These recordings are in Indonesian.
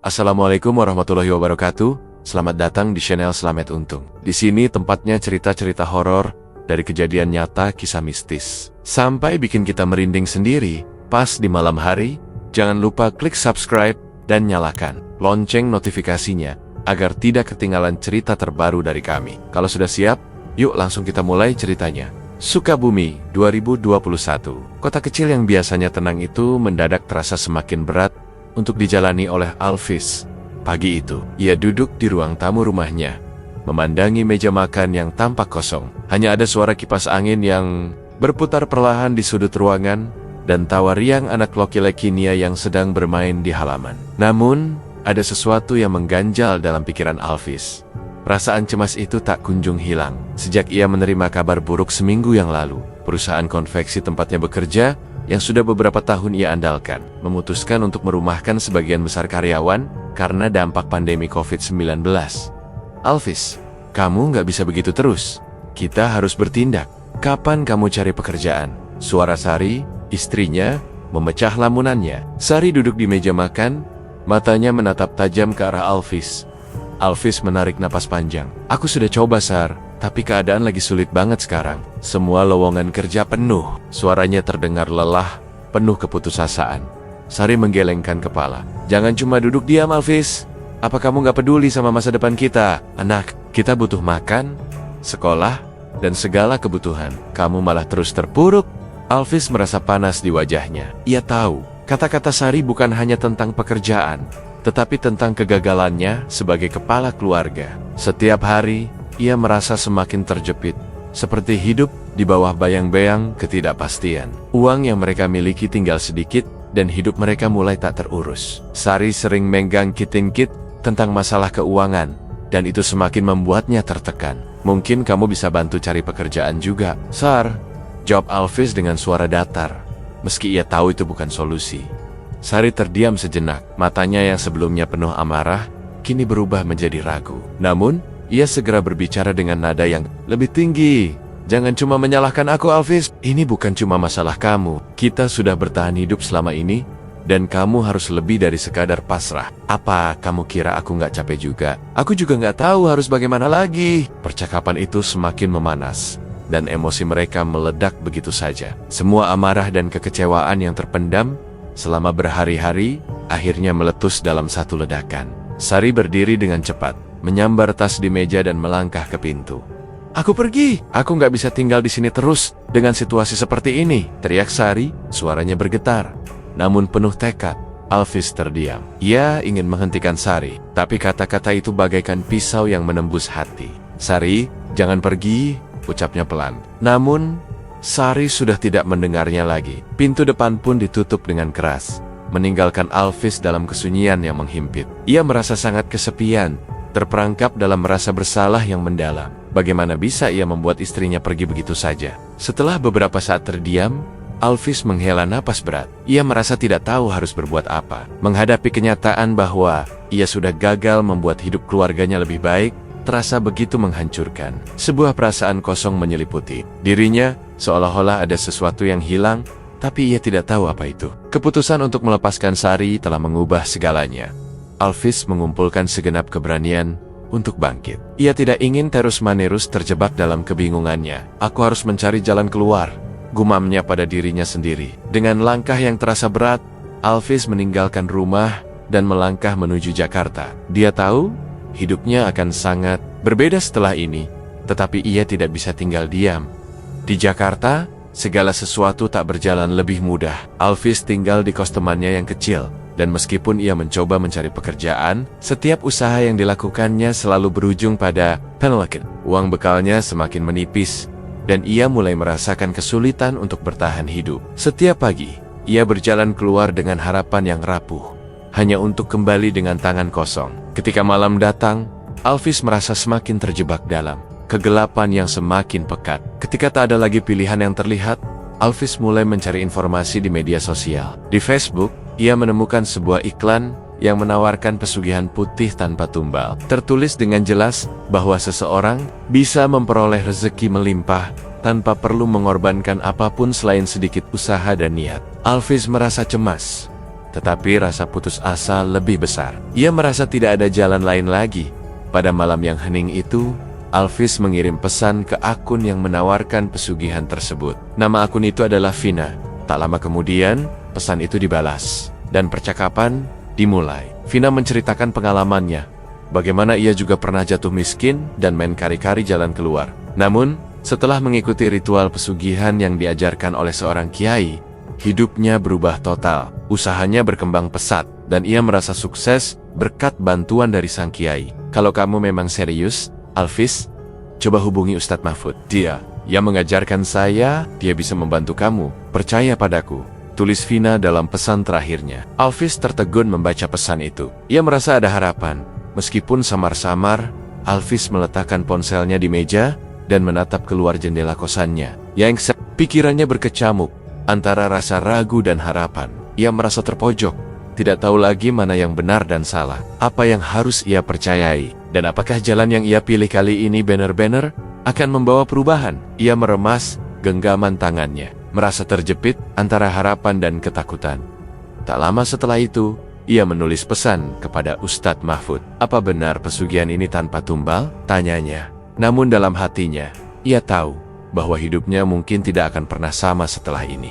Assalamualaikum warahmatullahi wabarakatuh. Selamat datang di channel Slamet Untung. Di sini tempatnya cerita-cerita horor dari kejadian nyata, kisah mistis, sampai bikin kita merinding sendiri. Pas di malam hari, jangan lupa klik subscribe dan nyalakan lonceng notifikasinya agar tidak ketinggalan cerita terbaru dari kami. Kalau sudah siap, yuk langsung kita mulai ceritanya. Sukabumi, 2021. Kota kecil yang biasanya tenang itu mendadak terasa semakin berat untuk dijalani oleh Alvis. Pagi itu, ia duduk di ruang tamu rumahnya, memandangi meja makan yang tampak kosong. Hanya ada suara kipas angin yang berputar perlahan di sudut ruangan, dan tawa riang anak laki-laki Nia yang sedang bermain di halaman. Namun, ada sesuatu yang mengganjal dalam pikiran Alvis. Perasaan cemas itu tak kunjung hilang. Sejak ia menerima kabar buruk seminggu yang lalu, perusahaan konveksi tempatnya bekerja yang sudah beberapa tahun ia andalkan, memutuskan untuk merumahkan sebagian besar karyawan karena dampak pandemi COVID-19. Alvis, kamu nggak bisa begitu terus. Kita harus bertindak. Kapan kamu cari pekerjaan? Suara Sari, istrinya, memecah lamunannya. Sari duduk di meja makan, matanya menatap tajam ke arah Alvis. Alvis menarik napas panjang. Aku sudah coba, Sar. Tapi keadaan lagi sulit banget sekarang. Semua lowongan kerja penuh. Suaranya terdengar lelah, penuh keputusasaan. Sari menggelengkan kepala. Jangan cuma duduk diam, Alvis. Apa kamu gak peduli sama masa depan kita? Anak, kita butuh makan, sekolah, dan segala kebutuhan. Kamu malah terus terpuruk. Alvis merasa panas di wajahnya. Ia tahu, kata-kata Sari bukan hanya tentang pekerjaan, tetapi tentang kegagalannya sebagai kepala keluarga. Setiap hari, ia merasa semakin terjepit, seperti hidup di bawah bayang-bayang ketidakpastian. Uang yang mereka miliki tinggal sedikit, dan hidup mereka mulai tak terurus. Sari sering menggangkitin-kit tentang masalah keuangan, dan itu semakin membuatnya tertekan. Mungkin kamu bisa bantu cari pekerjaan juga, Sar, jawab Alvis dengan suara datar, meski ia tahu itu bukan solusi. Sari terdiam sejenak, matanya yang sebelumnya penuh amarah, kini berubah menjadi ragu. Namun, ia segera berbicara dengan nada yang lebih tinggi. Jangan cuma menyalahkan aku, Alvis. Ini bukan cuma masalah kamu. Kita sudah bertahan hidup selama ini, dan kamu harus lebih dari sekadar pasrah. Apa kamu kira aku nggak capek juga? Aku juga nggak tahu harus bagaimana lagi. Percakapan itu semakin memanas, dan emosi mereka meledak begitu saja. Semua amarah dan kekecewaan yang terpendam selama berhari-hari akhirnya meletus dalam satu ledakan. Sari berdiri dengan cepat, menyambar tas di meja dan melangkah ke pintu. Aku pergi. Aku nggak bisa tinggal di sini terus dengan situasi seperti ini, teriak Sari, suaranya bergetar. Namun penuh tekad, Alvis terdiam. Ia ingin menghentikan Sari, tapi kata-kata itu bagaikan pisau yang menembus hati. Sari, jangan pergi, ucapnya pelan. Namun, Sari sudah tidak mendengarnya lagi. Pintu depan pun ditutup dengan keras, meninggalkan Alvis dalam kesunyian yang menghimpit. Ia merasa sangat kesepian, terperangkap dalam rasa bersalah yang mendalam. Bagaimana bisa ia membuat istrinya pergi begitu saja? Setelah beberapa saat terdiam, Alvis menghela napas berat. Ia merasa tidak tahu harus berbuat apa. Menghadapi kenyataan bahwa ia sudah gagal membuat hidup keluarganya lebih baik, terasa begitu menghancurkan. Sebuah perasaan kosong menyeliputi dirinya, seolah-olah ada sesuatu yang hilang, tapi ia tidak tahu apa itu. Keputusan untuk melepaskan Sari telah mengubah segalanya. Alvis mengumpulkan segenap keberanian untuk bangkit. Ia tidak ingin terus-menerus terjebak dalam kebingungannya. Aku harus mencari jalan keluar, gumamnya pada dirinya sendiri. Dengan langkah yang terasa berat, Alvis meninggalkan rumah dan melangkah menuju Jakarta. Dia tahu hidupnya akan sangat berbeda setelah ini, tetapi ia tidak bisa tinggal diam. Di Jakarta, segala sesuatu tak berjalan lebih mudah. Alvis tinggal di kos temannya yang kecil, dan meskipun ia mencoba mencari pekerjaan, setiap usaha yang dilakukannya selalu berujung pada penolakan. Uang bekalnya semakin menipis, dan ia mulai merasakan kesulitan untuk bertahan hidup. Setiap pagi, ia berjalan keluar dengan harapan yang rapuh, hanya untuk kembali dengan tangan kosong. Ketika malam datang, Alvis merasa semakin terjebak dalam kegelapan yang semakin pekat. Ketika tak ada lagi pilihan yang terlihat, Alvis mulai mencari informasi di media sosial. Di Facebook, ia menemukan sebuah iklan yang menawarkan pesugihan putih tanpa tumbal. Tertulis dengan jelas bahwa seseorang bisa memperoleh rezeki melimpah tanpa perlu mengorbankan apapun selain sedikit usaha dan niat. Alvis merasa cemas. tetapi rasa putus asa lebih besar. Ia merasa tidak ada jalan lain lagi. Pada malam yang hening itu, Alvis mengirim pesan ke akun yang menawarkan pesugihan tersebut. Nama akun itu adalah Vina. Tak lama kemudian, pesan itu dibalas, dan percakapan dimulai. Vina menceritakan pengalamannya, bagaimana ia juga pernah jatuh miskin dan main kari-kari jalan keluar. Namun, setelah mengikuti ritual pesugihan yang diajarkan oleh seorang kiai, hidupnya berubah total. Usahanya berkembang pesat, dan ia merasa sukses berkat bantuan dari sang kiai. Kalau kamu memang serius, Alvis, coba hubungi Ustadz Mahfud. Dia mengajarkan saya, dia bisa membantu kamu. Percaya padaku, tulis Vina dalam pesan terakhirnya. Alvis tertegun membaca pesan itu. Ia merasa ada harapan. Meskipun samar-samar, Alvis meletakkan ponselnya di meja dan menatap keluar jendela kosannya. Yang pikirannya berkecamuk antara rasa ragu dan harapan. Ia merasa terpojok, tidak tahu lagi mana yang benar dan salah. Apa yang harus ia percayai, dan apakah jalan yang ia pilih kali ini benar-benar akan membawa perubahan? Ia meremas genggaman tangannya, merasa terjepit antara harapan dan ketakutan. Tak lama setelah itu, ia menulis pesan kepada Ustadz Mahfud. Apa benar pesugihan ini tanpa tumbal? Tanyanya. Namun dalam hatinya, ia tahu bahwa hidupnya mungkin tidak akan pernah sama setelah ini.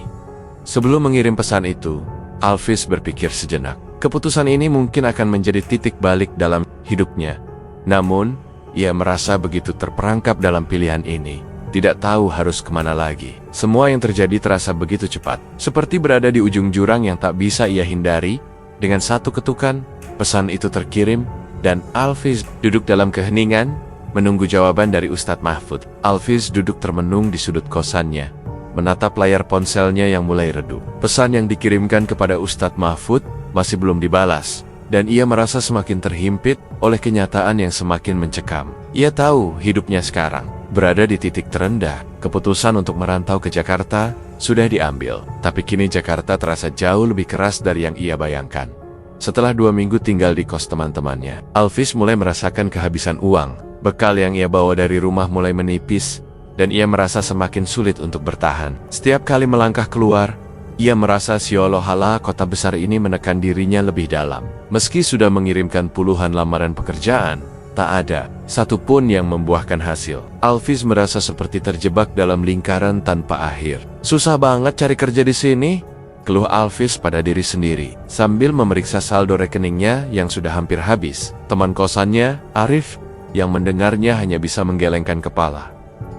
Sebelum mengirim pesan itu, Alvis berpikir sejenak. Keputusan ini mungkin akan menjadi titik balik dalam hidupnya. Namun, ia merasa begitu terperangkap dalam pilihan ini, tidak tahu harus kemana lagi. Semua yang terjadi terasa begitu cepat, seperti berada di ujung jurang yang tak bisa ia hindari. Dengan satu ketukan, pesan itu terkirim, dan Alvis duduk dalam keheningan, menunggu jawaban dari Ustadz Mahfud. Alvis duduk termenung di sudut kosannya, menatap layar ponselnya yang mulai redup. Pesan yang dikirimkan kepada Ustadz Mahfud masih belum dibalas, dan ia merasa semakin terhimpit oleh kenyataan yang semakin mencekam. Ia tahu hidupnya sekarang berada di titik terendah. Keputusan untuk merantau ke Jakarta sudah diambil, tapi kini Jakarta terasa jauh lebih keras dari yang ia bayangkan. Setelah 2 minggu tinggal di kos teman-temannya, Alvis mulai merasakan kehabisan uang. Bekal yang ia bawa dari rumah mulai menipis, dan ia merasa semakin sulit untuk bertahan. Setiap kali melangkah keluar, ia merasa seolah-olah kota besar ini menekan dirinya lebih dalam. Meski sudah mengirimkan puluhan lamaran pekerjaan, tak ada satupun yang membuahkan hasil. Alvis merasa seperti terjebak dalam lingkaran tanpa akhir. Susah banget cari kerja di sini, keluh Alvis pada diri sendiri, sambil memeriksa saldo rekeningnya yang sudah hampir habis. Teman kosannya, Arif, yang mendengarnya hanya bisa menggelengkan kepala.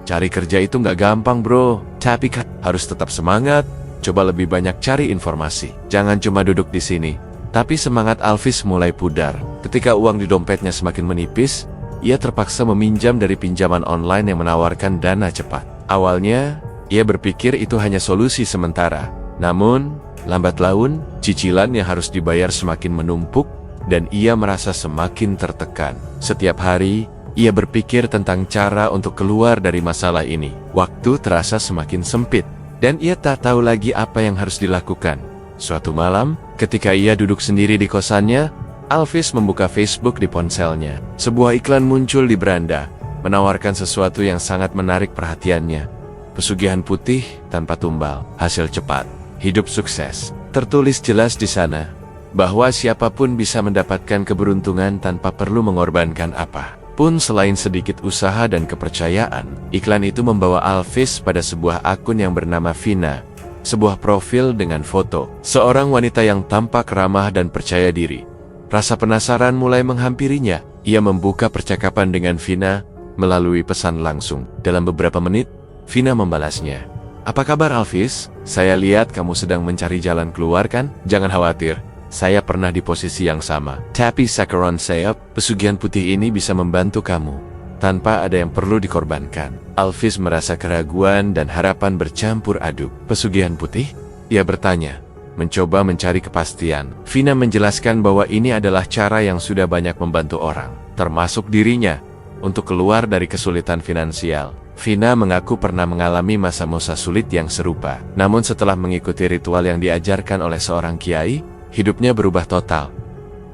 Cari kerja itu nggak gampang bro, tapi kan harus tetap semangat, coba lebih banyak cari informasi. Jangan cuma duduk di sini. Tapi semangat Alvis mulai pudar. Ketika uang di dompetnya semakin menipis, ia terpaksa meminjam dari pinjaman online yang menawarkan dana cepat. Awalnya, ia berpikir itu hanya solusi sementara. Namun, lambat laun, cicilan yang harus dibayar semakin menumpuk, dan ia merasa semakin tertekan. Setiap hari, ia berpikir tentang cara untuk keluar dari masalah ini. Waktu terasa semakin sempit, dan ia tak tahu lagi apa yang harus dilakukan. Suatu malam, ketika ia duduk sendiri di kosannya, Alvis membuka Facebook di ponselnya. Sebuah iklan muncul di beranda, menawarkan sesuatu yang sangat menarik perhatiannya. Pesugihan putih tanpa tumbal, hasil cepat, hidup sukses. Tertulis jelas di sana, bahwa siapapun bisa mendapatkan keberuntungan tanpa perlu mengorbankan apa pun selain sedikit usaha dan kepercayaan. Iklan itu membawa Alvis pada sebuah akun yang bernama Vina, sebuah profil dengan foto seorang wanita yang tampak ramah dan percaya diri. Rasa penasaran mulai menghampirinya. Ia membuka percakapan dengan Vina melalui pesan langsung. Dalam beberapa menit, Vina membalasnya. Apa kabar Alvis? Saya lihat kamu sedang mencari jalan keluar kan? Jangan khawatir, saya pernah di posisi yang sama. Tapi Sakaron Sayap, pesugihan putih ini bisa membantu kamu tanpa ada yang perlu dikorbankan. Alvis merasa keraguan dan harapan bercampur aduk. Pesugihan putih? Ia bertanya, mencoba mencari kepastian. Vina menjelaskan bahwa ini adalah cara yang sudah banyak membantu orang, termasuk dirinya, untuk keluar dari kesulitan finansial. Vina mengaku pernah mengalami masa-masa sulit yang serupa. Namun setelah mengikuti ritual yang diajarkan oleh seorang kiai, hidupnya berubah total.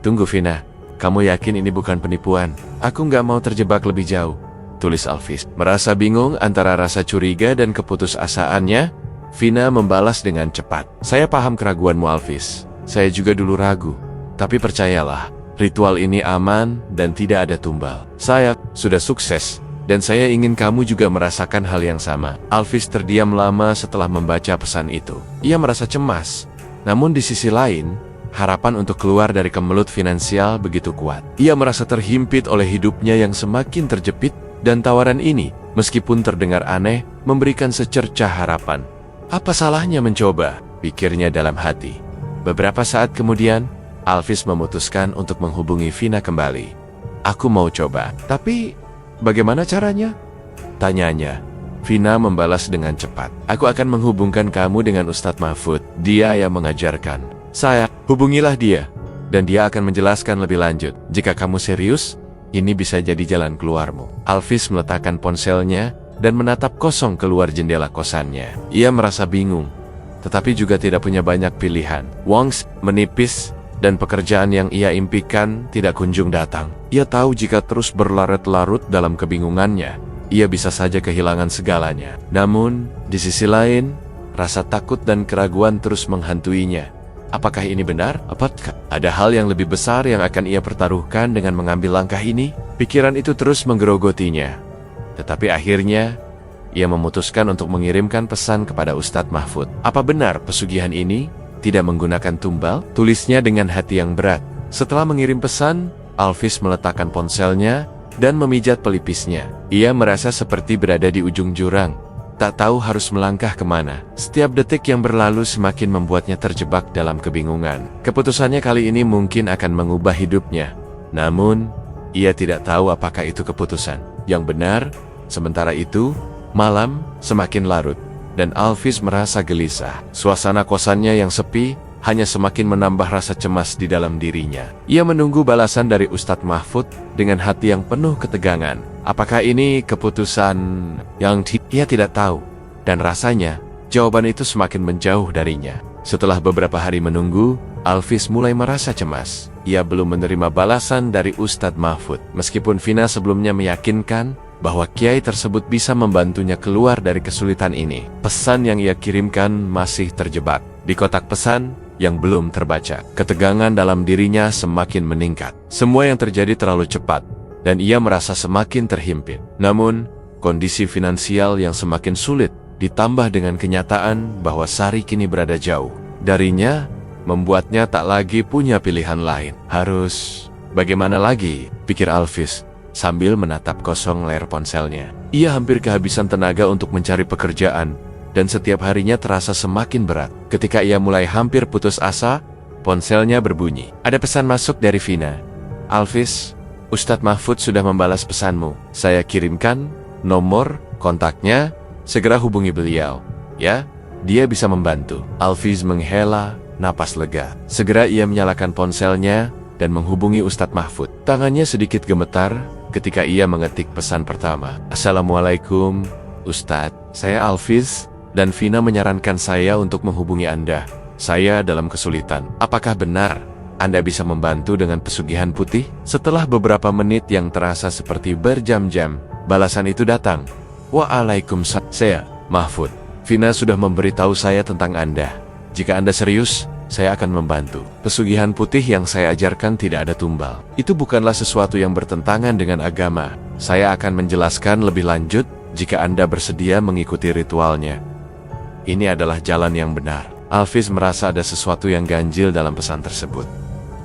Tunggu Vina, kamu yakin ini bukan penipuan? Aku nggak mau terjebak lebih jauh, tulis Alvis. Merasa bingung antara rasa curiga dan keputusasaannya, Vina membalas dengan cepat. Saya paham keraguanmu Alvis. Saya juga dulu ragu. Tapi percayalah, ritual ini aman dan tidak ada tumbal. Saya sudah sukses, dan saya ingin kamu juga merasakan hal yang sama. Alvis terdiam lama setelah membaca pesan itu. Ia merasa cemas. Namun di sisi lain, harapan untuk keluar dari kemelut finansial begitu kuat. Ia merasa terhimpit oleh hidupnya yang semakin terjepit, dan tawaran ini, meskipun terdengar aneh, memberikan secercah harapan. Apa salahnya mencoba? Pikirnya dalam hati. Beberapa saat kemudian, Alvis memutuskan untuk menghubungi Vina kembali. Aku mau coba, tapi bagaimana caranya? Tanyanya. Vina membalas dengan cepat. Aku akan menghubungkan kamu dengan Ustadz Mahfud. Dia yang mengajarkan. Saya, hubungilah dia. Dan dia akan menjelaskan lebih lanjut. Jika kamu serius, ini bisa jadi jalan keluarmu. Alvis meletakkan ponselnya dan menatap kosong keluar jendela kosannya. Ia merasa bingung, tetapi juga tidak punya banyak pilihan. Wongs menipis, dan pekerjaan yang ia impikan tidak kunjung datang. Ia tahu jika terus berlarut-larut dalam kebingungannya, ia bisa saja kehilangan segalanya. Namun, di sisi lain, rasa takut dan keraguan terus menghantuinya. Apakah ini benar? Apakah ada hal yang lebih besar yang akan ia pertaruhkan dengan mengambil langkah ini? Pikiran itu terus menggerogotinya. Tetapi akhirnya, ia memutuskan untuk mengirimkan pesan kepada Ustadz Mahfud. Apa benar pesugihan ini tidak menggunakan tumbal? Tulisnya dengan hati yang berat. Setelah mengirim pesan, Alvis meletakkan ponselnya dan memijat pelipisnya. Ia merasa seperti berada di ujung jurang, tak tahu harus melangkah kemana. Setiap detik yang berlalu semakin membuatnya terjebak dalam kebingungan. Keputusannya kali ini mungkin akan mengubah hidupnya. Namun, ia tidak tahu apakah itu keputusan yang benar. Sementara itu, malam semakin larut, dan Alvis merasa gelisah. Suasana kosannya yang sepi hanya semakin menambah rasa cemas di dalam dirinya. Ia menunggu balasan dari Ustadz Mahfud dengan hati yang penuh ketegangan. Apakah ini keputusan yang ia tidak tahu? Dan rasanya, jawaban itu semakin menjauh darinya. Setelah beberapa hari menunggu, Alvis mulai merasa cemas. Ia belum menerima balasan dari Ustadz Mahfud. Meskipun Vina sebelumnya meyakinkan bahwa kiai tersebut bisa membantunya keluar dari kesulitan ini, pesan yang ia kirimkan masih terjebak di kotak pesan yang belum terbaca. Ketegangan dalam dirinya semakin meningkat. Semua yang terjadi terlalu cepat, dan ia merasa semakin terhimpit. Namun, kondisi finansial yang semakin sulit ditambah dengan kenyataan bahwa Sari kini berada jauh darinya, membuatnya tak lagi punya pilihan lain. Harus bagaimana lagi? Pikir Alvis sambil menatap kosong layar ponselnya. Ia hampir kehabisan tenaga untuk mencari pekerjaan, dan setiap harinya terasa semakin berat. Ketika ia mulai hampir putus asa, ponselnya berbunyi. Ada pesan masuk dari Vina. Alvis, Ustadz Mahfud sudah membalas pesanmu. Saya kirimkan nomor kontaknya, segera hubungi beliau. Ya, dia bisa membantu. Alvis menghela napas lega. Segera ia menyalakan ponselnya dan menghubungi Ustadz Mahfud. Tangannya sedikit gemetar ketika ia mengetik pesan pertama. Assalamualaikum, Ustadz. Saya Alvis, dan Vina menyarankan saya untuk menghubungi Anda. Saya dalam kesulitan. Apakah benar Anda bisa membantu dengan pesugihan putih? Setelah beberapa menit yang terasa seperti berjam-jam, balasan itu datang. Waalaikumsalam. Saya, Mahfud. Vina sudah memberitahu saya tentang Anda. Jika Anda serius, saya akan membantu. Pesugihan putih yang saya ajarkan tidak ada tumbal. Itu bukanlah sesuatu yang bertentangan dengan agama. Saya akan menjelaskan lebih lanjut jika Anda bersedia mengikuti ritualnya. Ini adalah jalan yang benar. Alvis merasa ada sesuatu yang ganjil dalam pesan tersebut.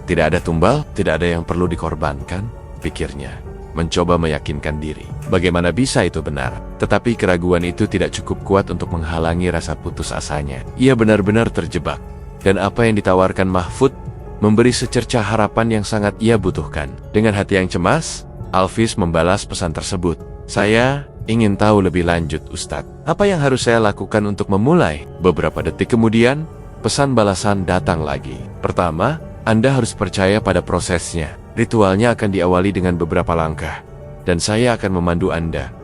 Tidak ada tumbal, tidak ada yang perlu dikorbankan, pikirnya. Mencoba meyakinkan diri. Bagaimana bisa itu benar? Tetapi keraguan itu tidak cukup kuat untuk menghalangi rasa putus asanya. Ia benar-benar terjebak. Dan apa yang ditawarkan Mahfud memberi secercah harapan yang sangat ia butuhkan. Dengan hati yang cemas, Alvis membalas pesan tersebut. Saya ingin tahu lebih lanjut, Ustadz. Apa yang harus saya lakukan untuk memulai? Beberapa detik kemudian, pesan balasan datang lagi. Pertama, Anda harus percaya pada prosesnya. Ritualnya akan diawali dengan beberapa langkah, dan saya akan memandu Anda.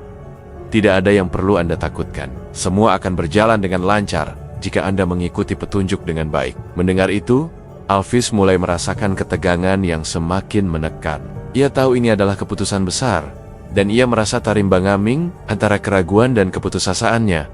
Tidak ada yang perlu Anda takutkan. Semua akan berjalan dengan lancar jika Anda mengikuti petunjuk dengan baik. Mendengar itu, Alvis mulai merasakan ketegangan yang semakin menekan. Ia tahu ini adalah keputusan besar, dan ia merasa tarimbang-ambing antara keraguan dan keputusasaannya.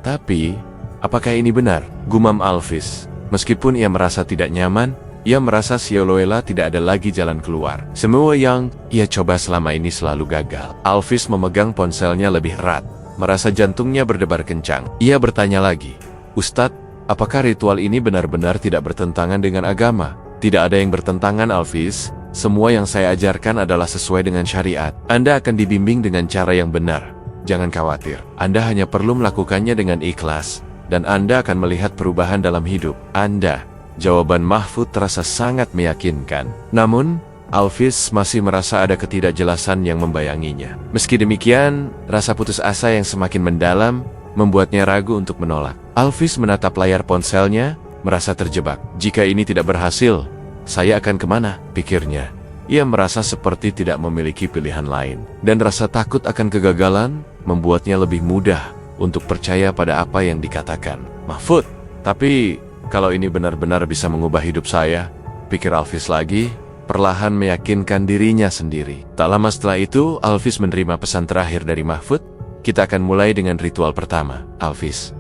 Tapi, apakah ini benar? Gumam Alvis. Meskipun ia merasa tidak nyaman, ia merasa Sioluela tidak ada lagi jalan keluar. Semua yang ia coba selama ini selalu gagal. Alphys memegang ponselnya lebih erat, merasa jantungnya berdebar kencang. Ia bertanya lagi, "Ustadz, apakah ritual ini benar-benar tidak bertentangan dengan agama?" "Tidak ada yang bertentangan, Alphys. Semua yang saya ajarkan adalah sesuai dengan syariat. Anda akan dibimbing dengan cara yang benar. Jangan khawatir, Anda hanya perlu melakukannya dengan ikhlas, dan Anda akan melihat perubahan dalam hidup Anda." Jawaban Mahfud terasa sangat meyakinkan. Namun, Alphys masih merasa ada ketidakjelasan yang membayanginya. Meski demikian, rasa putus asa yang semakin mendalam membuatnya ragu untuk menolak. Alphys menatap layar ponselnya, merasa terjebak. "Jika ini tidak berhasil, saya akan kemana?" pikirnya. Ia merasa seperti tidak memiliki pilihan lain, dan rasa takut akan kegagalan membuatnya lebih mudah untuk percaya pada apa yang dikatakan Mahfud. Tapi kalau ini benar-benar bisa mengubah hidup saya, pikir Alphys lagi, perlahan meyakinkan dirinya sendiri. Tak lama setelah itu, Alphys menerima pesan terakhir dari Mahfud. "Kita akan mulai dengan ritual pertama, Alphys.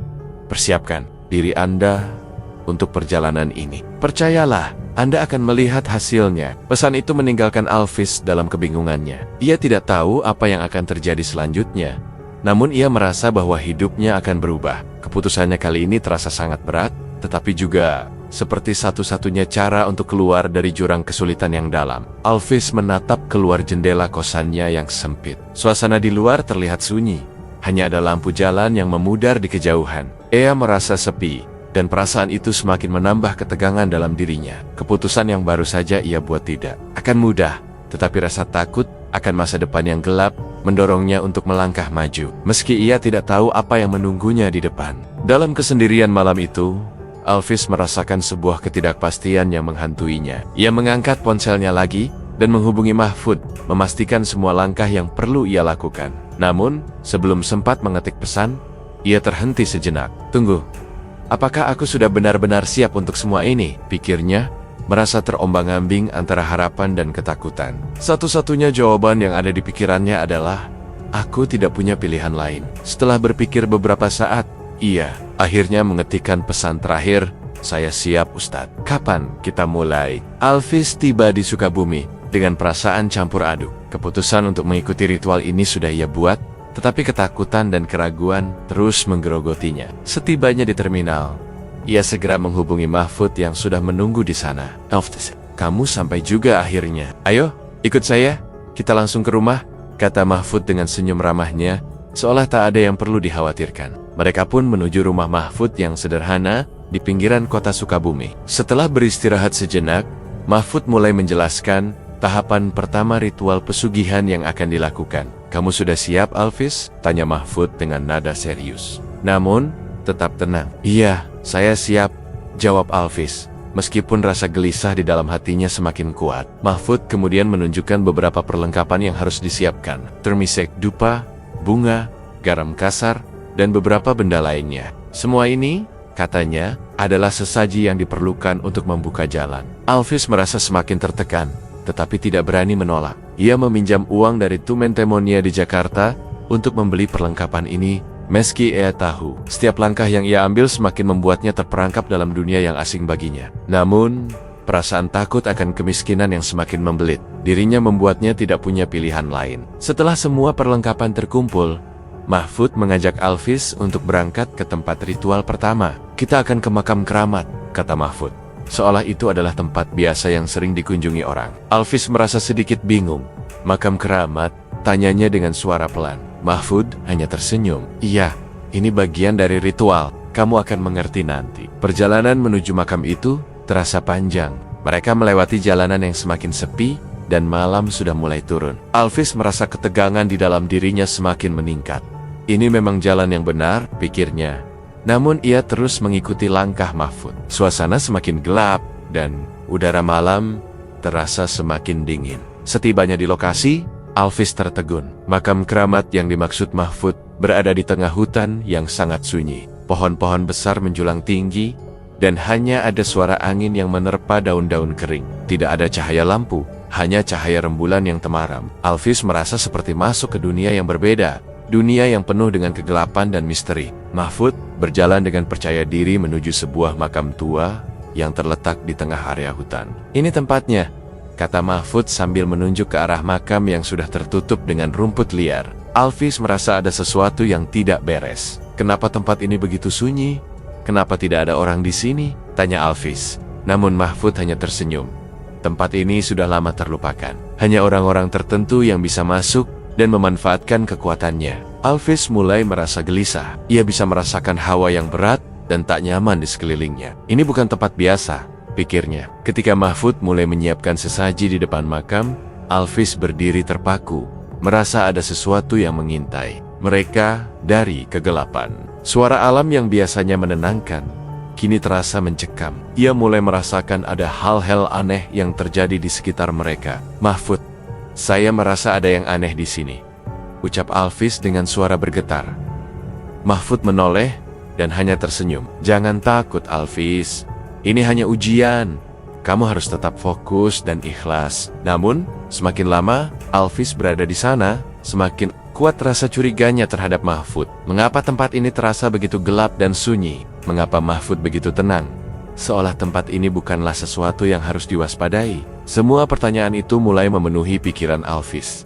Persiapkan diri Anda untuk perjalanan ini. Percayalah, Anda akan melihat hasilnya." Pesan itu meninggalkan Alphys dalam kebingungannya. Ia tidak tahu apa yang akan terjadi selanjutnya. Namun ia merasa bahwa hidupnya akan berubah. Keputusannya kali ini terasa sangat berat, tetapi juga seperti satu-satunya cara untuk keluar dari jurang kesulitan yang dalam. Alphys menatap keluar jendela kosannya yang sempit. Suasana di luar terlihat sunyi. Hanya ada lampu jalan yang memudar di kejauhan. Ia merasa sepi, dan perasaan itu semakin menambah ketegangan dalam dirinya. Keputusan yang baru saja ia buat tidak akan mudah, tetapi rasa takut akan masa depan yang gelap mendorongnya untuk melangkah maju. Meski ia tidak tahu apa yang menunggunya di depan. Dalam kesendirian malam itu, Alphys merasakan sebuah ketidakpastian yang menghantuinya. Ia mengangkat ponselnya lagi dan menghubungi Mahfud, memastikan semua langkah yang perlu ia lakukan. Namun, sebelum sempat mengetik pesan, ia terhenti sejenak. "Tunggu, apakah aku sudah benar-benar siap untuk semua ini?" pikirnya, merasa terombang-ambing antara harapan dan ketakutan. Satu-satunya jawaban yang ada di pikirannya adalah, "Aku tidak punya pilihan lain." Setelah berpikir beberapa saat, ia akhirnya mengetikkan pesan terakhir, "Saya siap, Ustadz. Kapan kita mulai?" Alphys tiba di Sukabumi dengan perasaan campur aduk. Keputusan untuk mengikuti ritual ini sudah ia buat, tetapi ketakutan dan keraguan terus menggerogotinya. Setibanya di terminal, ia segera menghubungi Mahfud yang sudah menunggu di sana. "Alphys, kamu sampai juga akhirnya. Ayo, ikut saya. Kita langsung ke rumah," kata Mahfud dengan senyum ramahnya, seolah tak ada yang perlu dikhawatirkan. Mereka pun menuju rumah Mahfud yang sederhana di pinggiran kota Sukabumi. Setelah beristirahat sejenak, Mahfud mulai menjelaskan tahapan pertama ritual pesugihan yang akan dilakukan. "Kamu sudah siap, Alphys?" tanya Mahfud dengan nada serius. Namun, tetap tenang. "Iya, saya siap," jawab Alphys. Meskipun rasa gelisah di dalam hatinya semakin kuat, Mahfud kemudian menunjukkan beberapa perlengkapan yang harus disiapkan. Termisek dupa, bunga, garam kasar, dan beberapa benda lainnya. Semua ini, katanya, adalah sesaji yang diperlukan untuk membuka jalan. Alphys merasa semakin tertekan, tetapi tidak berani menolak. Ia meminjam uang dari Tumen Temonia di Jakarta untuk membeli perlengkapan ini, meski ia tahu setiap langkah yang ia ambil semakin membuatnya terperangkap dalam dunia yang asing baginya. Namun, perasaan takut akan kemiskinan yang semakin membelit dirinya membuatnya tidak punya pilihan lain. Setelah semua perlengkapan terkumpul, Mahfud mengajak Alphys untuk berangkat ke tempat ritual pertama. "Kita akan ke makam keramat," kata Mahfud, seolah itu adalah tempat biasa yang sering dikunjungi orang. Alphys merasa sedikit bingung. "Makam keramat?" tanyanya dengan suara pelan. Mahfud hanya tersenyum. "Iya, ini bagian dari ritual. Kamu akan mengerti nanti." Perjalanan menuju makam itu terasa panjang. Mereka melewati jalanan yang semakin sepi dan malam sudah mulai turun. Alphys merasa ketegangan di dalam dirinya semakin meningkat. Ini memang jalan yang benar, pikirnya. Namun ia terus mengikuti langkah Mahfud. Suasana semakin gelap dan udara malam terasa semakin dingin. Setibanya di lokasi, Alphys tertegun. Makam keramat yang dimaksud Mahfud berada di tengah hutan yang sangat sunyi. Pohon-pohon besar menjulang tinggi dan hanya ada suara angin yang menerpa daun-daun kering. Tidak ada cahaya lampu, hanya cahaya rembulan yang temaram. Alphys merasa seperti masuk ke dunia yang berbeda. Dunia yang penuh dengan kegelapan dan misteri. Mahfud berjalan dengan percaya diri menuju sebuah makam tua yang terletak di tengah area hutan. "Ini tempatnya," kata Mahfud sambil menunjuk ke arah makam yang sudah tertutup dengan rumput liar. Alvis merasa ada sesuatu yang tidak beres. "Kenapa tempat ini begitu sunyi? Kenapa tidak ada orang di sini?" tanya Alvis. Namun Mahfud hanya tersenyum. Tempat ini sudah lama terlupakan. Hanya orang-orang tertentu yang bisa masuk dan memanfaatkan kekuatannya. Alvis mulai merasa gelisah. Ia bisa merasakan hawa yang berat dan tak nyaman di sekelilingnya. "Ini bukan tempat biasa," pikirnya. Ketika Mahfud mulai menyiapkan sesaji di depan makam, Alvis berdiri terpaku, merasa ada sesuatu yang mengintai mereka dari kegelapan. Suara alam yang biasanya menenangkan, kini terasa mencekam. Ia mulai merasakan ada hal-hal aneh yang terjadi di sekitar mereka. "Mahfud, saya merasa ada yang aneh di sini," ucap Alvis dengan suara bergetar. Mahfud menoleh dan hanya tersenyum. "Jangan takut, Alvis. Ini hanya ujian. Kamu harus tetap fokus dan ikhlas." Namun, semakin lama Alvis berada di sana, semakin kuat rasa curiganya terhadap Mahfud. Mengapa tempat ini terasa begitu gelap dan sunyi? Mengapa Mahfud begitu tenang? Seolah tempat ini bukanlah sesuatu yang harus diwaspadai. Semua pertanyaan itu mulai memenuhi pikiran Alvis.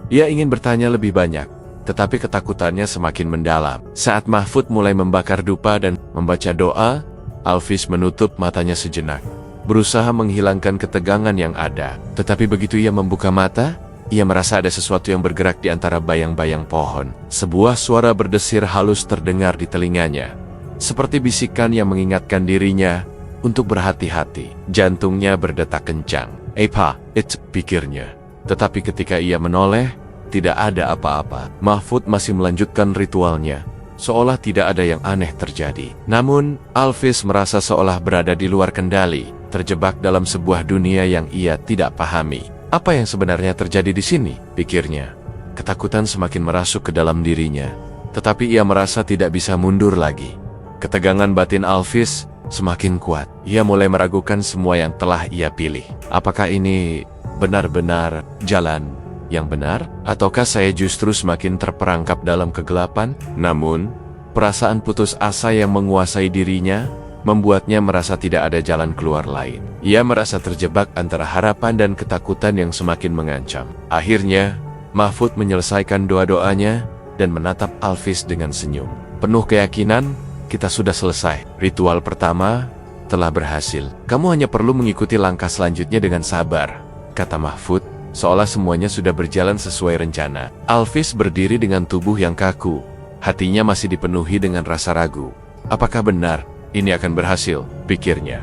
Ia ingin bertanya lebih banyak, tetapi ketakutannya semakin mendalam. Saat Mahfud mulai membakar dupa dan membaca doa, Alvis menutup matanya sejenak, berusaha menghilangkan ketegangan yang ada. Tetapi begitu ia membuka mata, ia merasa ada sesuatu yang bergerak di antara bayang-bayang pohon. Sebuah suara berdesir halus terdengar di telinganya, seperti bisikan yang mengingatkan dirinya untuk berhati-hati. Jantungnya berdetak kencang. "Apa itu?" pikirnya. Tetapi ketika ia menoleh, tidak ada apa-apa. Mahfud masih melanjutkan ritualnya, seolah tidak ada yang aneh terjadi. Namun, Alvis merasa seolah berada di luar kendali, terjebak dalam sebuah dunia yang ia tidak pahami. "Apa yang sebenarnya terjadi di sini?" pikirnya. Ketakutan semakin merasuk ke dalam dirinya, tetapi ia merasa tidak bisa mundur lagi. Ketegangan batin Alvis semakin kuat. Ia mulai meragukan semua yang telah ia pilih. Apakah ini benar-benar jalan yang benar? Ataukah saya justru semakin terperangkap dalam kegelapan? Namun, perasaan putus asa yang menguasai dirinya membuatnya merasa tidak ada jalan keluar lain. Ia merasa terjebak antara harapan dan ketakutan yang semakin mengancam. Akhirnya, Mahfud menyelesaikan doa-doanya dan menatap Alvis dengan senyum. "Penuh keyakinan, kita sudah selesai. Ritual pertama telah berhasil. Kamu hanya perlu mengikuti langkah selanjutnya dengan sabar," kata Mahfud, seolah semuanya sudah berjalan sesuai rencana. Alvis berdiri dengan tubuh yang kaku. Hatinya masih dipenuhi dengan rasa ragu. Apakah benar ini akan berhasil? Pikirnya.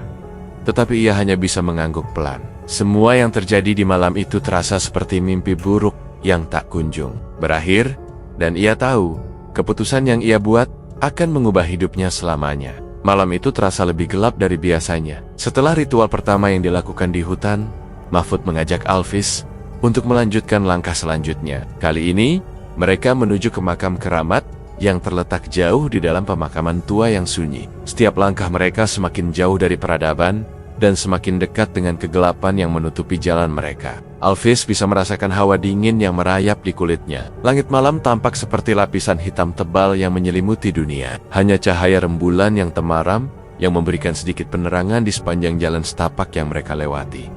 Tetapi ia hanya bisa mengangguk pelan. Semua yang terjadi di malam itu terasa seperti mimpi buruk yang tak kunjung berakhir, dan ia tahu keputusan yang ia buat akan mengubah hidupnya selamanya. Malam itu terasa lebih gelap dari biasanya. Setelah ritual pertama yang dilakukan di hutan, Mahfud mengajak Alvis untuk melanjutkan langkah selanjutnya. Kali ini, mereka menuju ke makam keramat yang terletak jauh di dalam pemakaman tua yang sunyi. Setiap langkah mereka semakin jauh dari peradaban dan semakin dekat dengan kegelapan yang menutupi jalan mereka. Alvis bisa merasakan hawa dingin yang merayap di kulitnya. Langit malam tampak seperti lapisan hitam tebal yang menyelimuti dunia. Hanya cahaya rembulan yang temaram yang memberikan sedikit penerangan di sepanjang jalan setapak yang mereka lewati.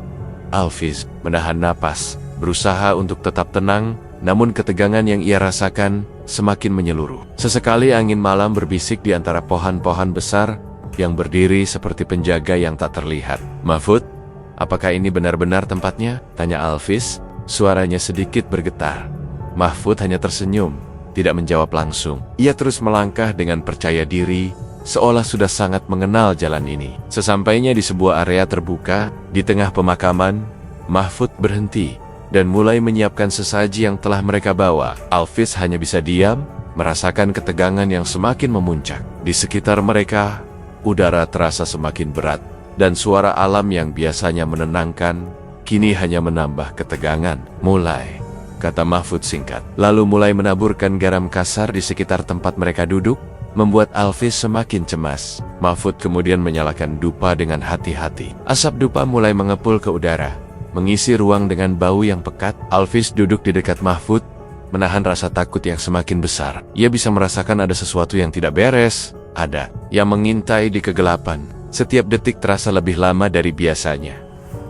Alvis menahan napas, berusaha untuk tetap tenang, namun ketegangan yang ia rasakan semakin menyeluruh. Sesekali angin malam berbisik di antara pohon-pohon besar yang berdiri seperti penjaga yang tak terlihat. "Mahfud, apakah ini benar-benar tempatnya?" tanya Alvis, suaranya sedikit bergetar. Mahfud hanya tersenyum, tidak menjawab langsung. Ia terus melangkah dengan percaya diri, seolah sudah sangat mengenal jalan ini. Sesampainya di sebuah area terbuka, di tengah pemakaman, Mahfud berhenti dan mulai menyiapkan sesaji yang telah mereka bawa. Alvis hanya bisa diam, merasakan ketegangan yang semakin memuncak. Di sekitar mereka, udara terasa semakin berat, dan suara alam yang biasanya menenangkan, kini hanya menambah ketegangan. "Mulai," kata Mahfud singkat, lalu mulai menaburkan garam kasar di sekitar tempat mereka duduk, membuat Alvis semakin cemas. Mahfud kemudian menyalakan dupa dengan hati-hati. Asap dupa mulai mengepul ke udara, mengisi ruang dengan bau yang pekat. Alvis duduk di dekat Mahfud, menahan rasa takut yang semakin besar. Ia bisa merasakan ada sesuatu yang tidak beres, ada yang mengintai di kegelapan. Setiap detik terasa lebih lama dari biasanya.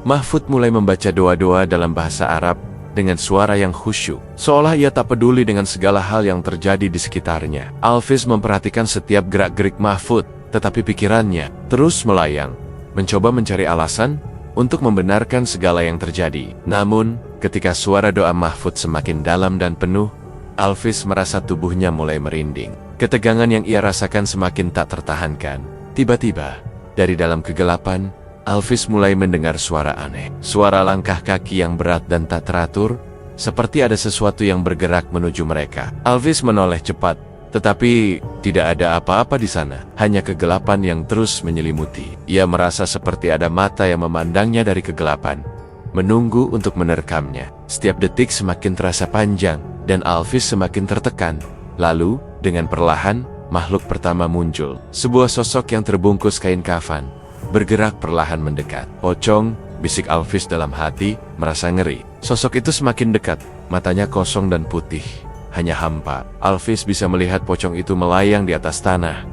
Mahfud mulai membaca doa-doa dalam bahasa Arab dengan suara yang khusyuk, seolah ia tak peduli dengan segala hal yang terjadi di sekitarnya. Alvis memperhatikan setiap gerak-gerik Mahfud, tetapi pikirannya terus melayang, mencoba mencari alasan untuk membenarkan segala yang terjadi. Namun, ketika suara doa Mahfud semakin dalam dan penuh, Alvis merasa tubuhnya mulai merinding. Ketegangan yang ia rasakan semakin tak tertahankan. Tiba-tiba, dari dalam kegelapan, Alvis mulai mendengar suara aneh. Suara langkah kaki yang berat dan tak teratur, seperti ada sesuatu yang bergerak menuju mereka. Alvis menoleh cepat, tetapi tidak ada apa-apa di sana. Hanya kegelapan yang terus menyelimuti. Ia merasa seperti ada mata yang memandangnya dari kegelapan, menunggu untuk menerkamnya. Setiap detik semakin terasa panjang, dan Alvis semakin tertekan. Lalu, dengan perlahan, makhluk pertama muncul. Sebuah sosok yang terbungkus kain kafan, bergerak perlahan mendekat. "Pocong," bisik Alvis dalam hati, merasa ngeri. Sosok itu semakin dekat, matanya kosong dan putih, hanya hampa. Alvis bisa melihat pocong itu melayang di atas tanah,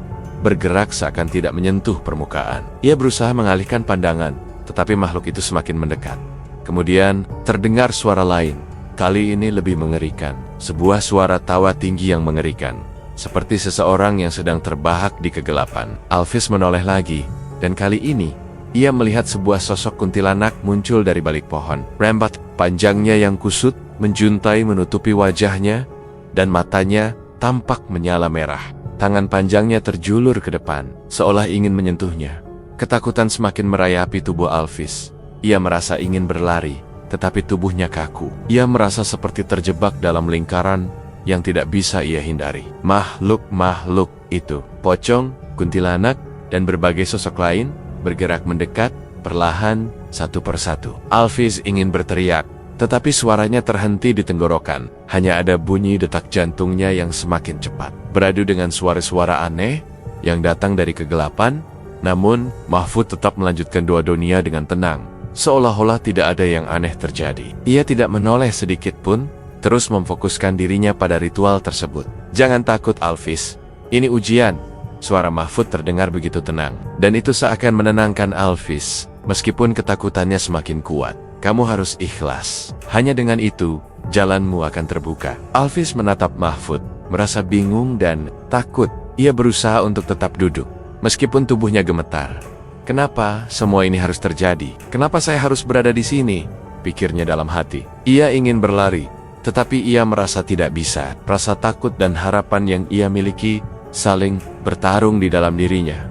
bergerak seakan tidak menyentuh permukaan. Ia berusaha mengalihkan pandangan, tetapi makhluk itu semakin mendekat. Kemudian, terdengar suara lain. Kali ini lebih mengerikan. Sebuah suara tawa tinggi yang mengerikan, seperti seseorang yang sedang terbahak di kegelapan. Alvis menoleh lagi, dan kali ini, ia melihat sebuah sosok kuntilanak muncul dari balik pohon. Rambut panjangnya yang kusut, menjuntai menutupi wajahnya, dan matanya tampak menyala merah. Tangan panjangnya terjulur ke depan, seolah ingin menyentuhnya. Ketakutan semakin merayapi tubuh Alvis. Ia merasa ingin berlari, tetapi tubuhnya kaku. Ia merasa seperti terjebak dalam lingkaran yang tidak bisa ia hindari. Makhluk-makhluk itu, pocong, kuntilanak, dan berbagai sosok lain, bergerak mendekat, perlahan, satu persatu. Alvis ingin berteriak, tetapi suaranya terhenti di tenggorokan. Hanya ada bunyi detak jantungnya yang semakin cepat, beradu dengan suara-suara aneh yang datang dari kegelapan. Namun, Mahfud tetap melanjutkan doa-doanya dengan tenang, seolah-olah tidak ada yang aneh terjadi. Ia tidak menoleh sedikit pun, terus memfokuskan dirinya pada ritual tersebut. "Jangan takut, Alvis. Ini ujian." Suara Mahfud terdengar begitu tenang, dan itu seakan menenangkan Alvis, meskipun ketakutannya semakin kuat. "Kamu harus ikhlas. Hanya dengan itu, jalanmu akan terbuka." Alvis menatap Mahfud, merasa bingung dan takut. Ia berusaha untuk tetap duduk, meskipun tubuhnya gemetar. "Kenapa semua ini harus terjadi? Kenapa saya harus berada di sini?" pikirnya dalam hati. Ia ingin berlari, tetapi ia merasa tidak bisa. Rasa takut dan harapan yang ia miliki saling bertarung di dalam dirinya.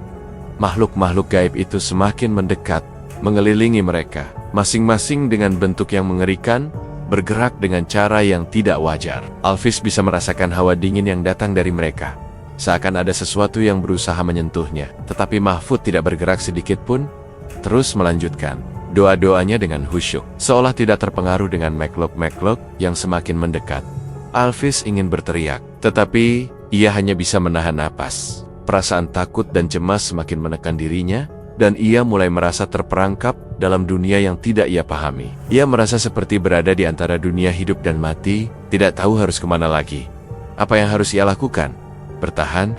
Makhluk-makhluk gaib itu semakin mendekat, mengelilingi mereka, masing-masing dengan bentuk yang mengerikan, bergerak dengan cara yang tidak wajar. Alvis bisa merasakan hawa dingin yang datang dari mereka, seakan ada sesuatu yang berusaha menyentuhnya. Tetapi Mahfud tidak bergerak sedikit pun, terus melanjutkan doa-doanya dengan khusyuk, seolah tidak terpengaruh dengan makhluk-makhluk yang semakin mendekat. Alvis ingin berteriak, tetapi ia hanya bisa menahan napas. Perasaan takut dan cemas semakin menekan dirinya, dan ia mulai merasa terperangkap dalam dunia yang tidak ia pahami. Ia merasa seperti berada di antara dunia hidup dan mati, tidak tahu harus kemana lagi. Apa yang harus ia lakukan? Bertahan?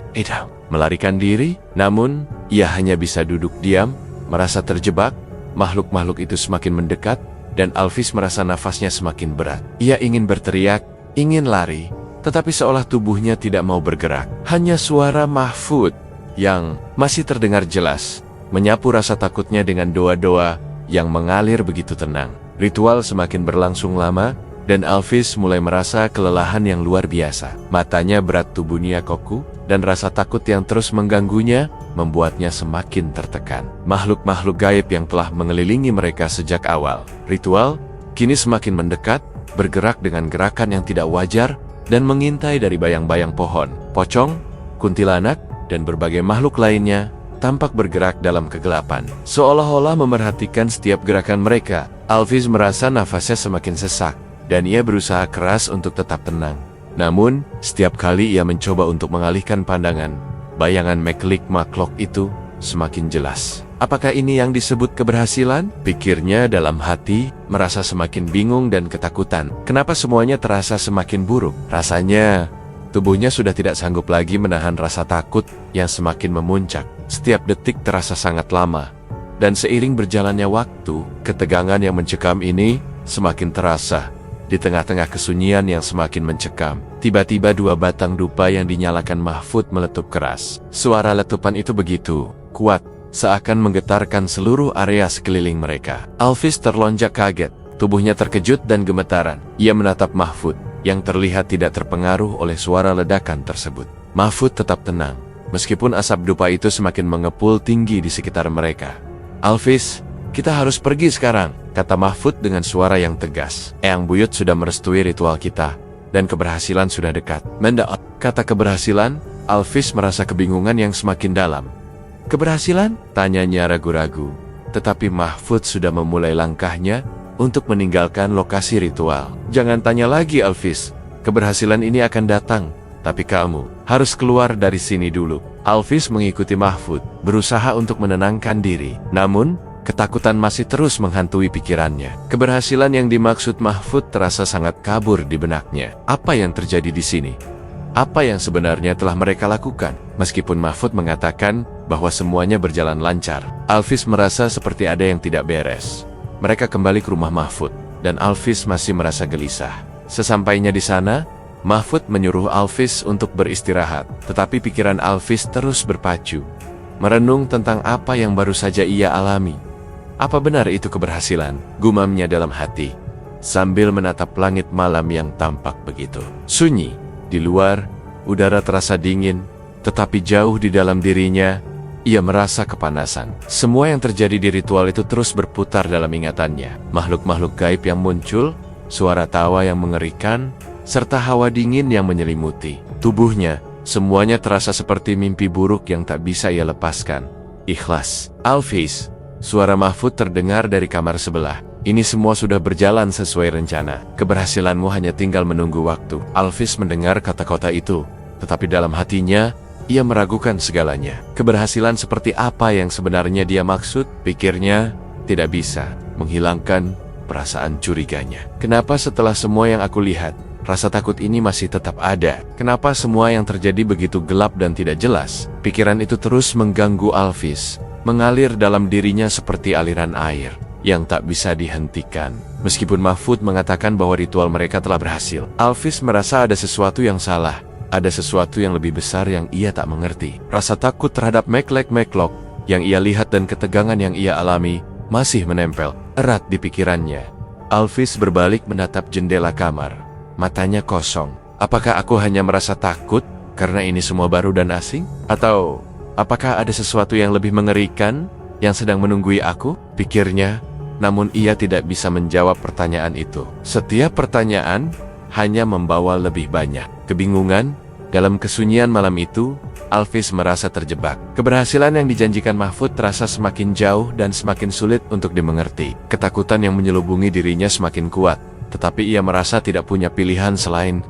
Melarikan diri? Namun, ia hanya bisa duduk diam, merasa terjebak. Makhluk-makhluk itu semakin mendekat, dan Alvis merasa nafasnya semakin berat. Ia ingin berteriak, ingin lari, tetapi seolah tubuhnya tidak mau bergerak. Hanya suara Mahfud yang masih terdengar jelas, menyapu rasa takutnya dengan doa-doa yang mengalir begitu tenang. Ritual semakin berlangsung lama, dan Alvis mulai merasa kelelahan yang luar biasa. Matanya berat, tubuhnya kaku, dan rasa takut yang terus mengganggunya membuatnya semakin tertekan. Makhluk-makhluk gaib yang telah mengelilingi mereka sejak awal ritual, kini semakin mendekat, bergerak dengan gerakan yang tidak wajar, dan mengintai dari bayang-bayang pohon. Pocong, kuntilanak, dan berbagai makhluk lainnya tampak bergerak dalam kegelapan, seolah-olah memerhatikan setiap gerakan mereka. Alvis merasa nafasnya semakin sesak, dan ia berusaha keras untuk tetap tenang. Namun, setiap kali ia mencoba untuk mengalihkan pandangan, bayangan makhluk itu semakin jelas. Apakah ini yang disebut keberhasilan? Pikirnya dalam hati, merasa semakin bingung dan ketakutan. Kenapa semuanya terasa semakin buruk? Rasanya, tubuhnya sudah tidak sanggup lagi menahan rasa takut yang semakin memuncak. Setiap detik terasa sangat lama. Dan seiring berjalannya waktu, ketegangan yang mencekam ini semakin terasa. Di tengah-tengah kesunyian yang semakin mencekam, tiba-tiba 2 batang dupa yang dinyalakan Mahfud meletup keras. Suara letupan itu begitu kuat, seakan menggetarkan seluruh area sekeliling mereka. Alvis terlonjak kaget, tubuhnya terkejut dan gemetaran. Ia menatap Mahfud, yang terlihat tidak terpengaruh oleh suara ledakan tersebut. Mahfud tetap tenang, meskipun asap dupa itu semakin mengepul tinggi di sekitar mereka. "Alvis, kita harus pergi sekarang," kata Mahfud dengan suara yang tegas. "Eyang Buyut sudah merestui ritual kita, dan keberhasilan sudah dekat." Mendapat kata keberhasilan, Alvis merasa kebingungan yang semakin dalam. "Keberhasilan?" tanyanya ragu-ragu. Tetapi Mahfud sudah memulai langkahnya untuk meninggalkan lokasi ritual. "Jangan tanya lagi, Alvis. Keberhasilan ini akan datang, tapi kamu harus keluar dari sini dulu." Alvis mengikuti Mahfud, berusaha untuk menenangkan diri. Namun, ketakutan masih terus menghantui pikirannya. Keberhasilan yang dimaksud Mahfud terasa sangat kabur di benaknya. Apa yang terjadi di sini? Apa yang sebenarnya telah mereka lakukan? Meskipun Mahfud mengatakan bahwa semuanya berjalan lancar, Alvis merasa seperti ada yang tidak beres. Mereka kembali ke rumah Mahfud, dan Alvis masih merasa gelisah. Sesampainya di sana, Mahfud menyuruh Alvis untuk beristirahat, tetapi pikiran Alvis terus berpacu, merenung tentang apa yang baru saja ia alami. Apa benar itu keberhasilan? Gumamnya dalam hati, sambil menatap langit malam yang tampak begitu sunyi. Di luar, udara terasa dingin, tetapi jauh di dalam dirinya, ia merasa kepanasan. Semua yang terjadi di ritual itu terus berputar dalam ingatannya. Makhluk-makhluk gaib yang muncul, suara tawa yang mengerikan, serta hawa dingin yang menyelimuti tubuhnya. Semuanya terasa seperti mimpi buruk yang tak bisa ia lepaskan. "Ikhlas, Alvis," suara Mahfud terdengar dari kamar sebelah. "Ini semua sudah berjalan sesuai rencana. Keberhasilanmu hanya tinggal menunggu waktu." Alvis mendengar kata-kata itu, tetapi dalam hatinya, ia meragukan segalanya. Keberhasilan seperti apa yang sebenarnya dia maksud? Pikirnya, tidak bisa menghilangkan perasaan curiganya. Kenapa setelah semua yang aku lihat, rasa takut ini masih tetap ada? Kenapa semua yang terjadi begitu gelap dan tidak jelas? Pikiran itu terus mengganggu Alvis, mengalir dalam dirinya seperti aliran air yang tak bisa dihentikan. Meskipun Mahfud mengatakan bahwa ritual mereka telah berhasil, Alvis merasa ada sesuatu yang salah. Ada sesuatu yang lebih besar yang ia tak mengerti. Rasa takut terhadap Meklek-Meklok yang ia lihat dan ketegangan yang ia alami masih menempel erat di pikirannya. Alvis berbalik menatap jendela kamar. Matanya kosong. Apakah aku hanya merasa takut karena ini semua baru dan asing? Atau apakah ada sesuatu yang lebih mengerikan yang sedang menunggui aku? Pikirnya, namun ia tidak bisa menjawab pertanyaan itu. Setiap pertanyaan hanya membawa lebih banyak kebingungan. Dalam kesunyian malam itu, Alvis merasa terjebak. Keberhasilan yang dijanjikan Mahfud terasa semakin jauh dan semakin sulit untuk dimengerti. Ketakutan yang menyelubungi dirinya semakin kuat, tetapi ia merasa tidak punya pilihan selain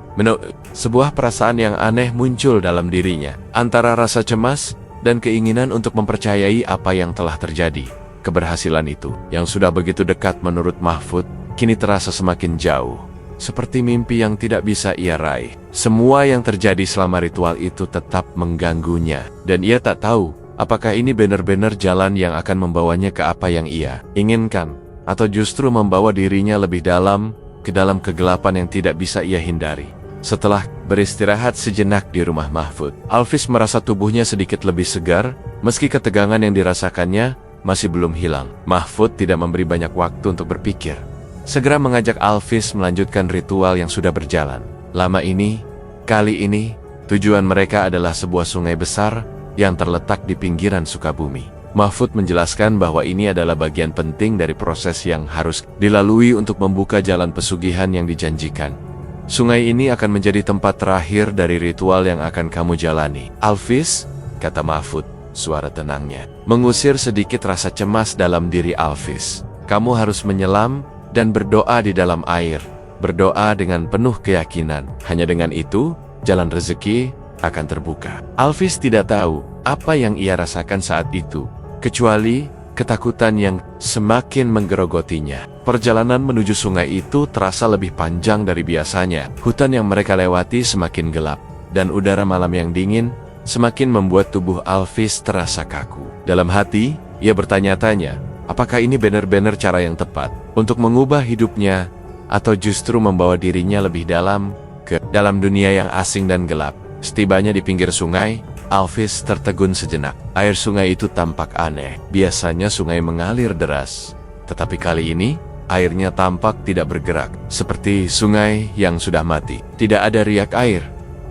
sebuah perasaan yang aneh muncul dalam dirinya, antara rasa cemas dan keinginan untuk mempercayai apa yang telah terjadi. Keberhasilan itu, yang sudah begitu dekat menurut Mahfud, kini terasa semakin jauh. Seperti mimpi yang tidak bisa ia raih. Semua yang terjadi selama ritual itu tetap mengganggunya. Dan ia tak tahu, apakah ini benar-benar jalan yang akan membawanya ke apa yang ia inginkan, atau justru membawa dirinya lebih dalam, ke dalam kegelapan yang tidak bisa ia hindari. Setelah beristirahat sejenak di rumah Mahfud, Alvis merasa tubuhnya sedikit lebih segar, meski ketegangan yang dirasakannya masih belum hilang. Mahfud tidak memberi banyak waktu untuk berpikir. Segera mengajak Alvis melanjutkan ritual yang sudah berjalan lama ini. Kali ini, tujuan mereka adalah sebuah sungai besar yang terletak di pinggiran Sukabumi. Mahfud menjelaskan bahwa ini adalah bagian penting dari proses yang harus dilalui untuk membuka jalan pesugihan yang dijanjikan. Sungai ini akan menjadi tempat terakhir dari ritual yang akan kamu jalani. Alvis, kata Mahfud, suara tenangnya mengusir sedikit rasa cemas dalam diri Alvis. Kamu harus menyelam dan berdoa di dalam air. Berdoa dengan penuh keyakinan. Hanya dengan itu, jalan rezeki akan terbuka. Alvis tidak tahu apa yang ia rasakan saat itu, kecuali ketakutan yang semakin menggerogotinya. Perjalanan menuju sungai itu terasa lebih panjang dari biasanya. Hutan yang mereka lewati semakin gelap, dan udara malam yang dingin semakin membuat tubuh Alvis terasa kaku. Dalam hati, ia bertanya-tanya, apakah ini benar-benar cara yang tepat untuk mengubah hidupnya, atau justru membawa dirinya lebih dalam ke dalam dunia yang asing dan gelap. Setibanya di pinggir sungai, Alvis tertegun sejenak. Air sungai itu tampak aneh. Biasanya sungai mengalir deras, tetapi kali ini airnya tampak tidak bergerak, seperti sungai yang sudah mati. Tidak ada riak air,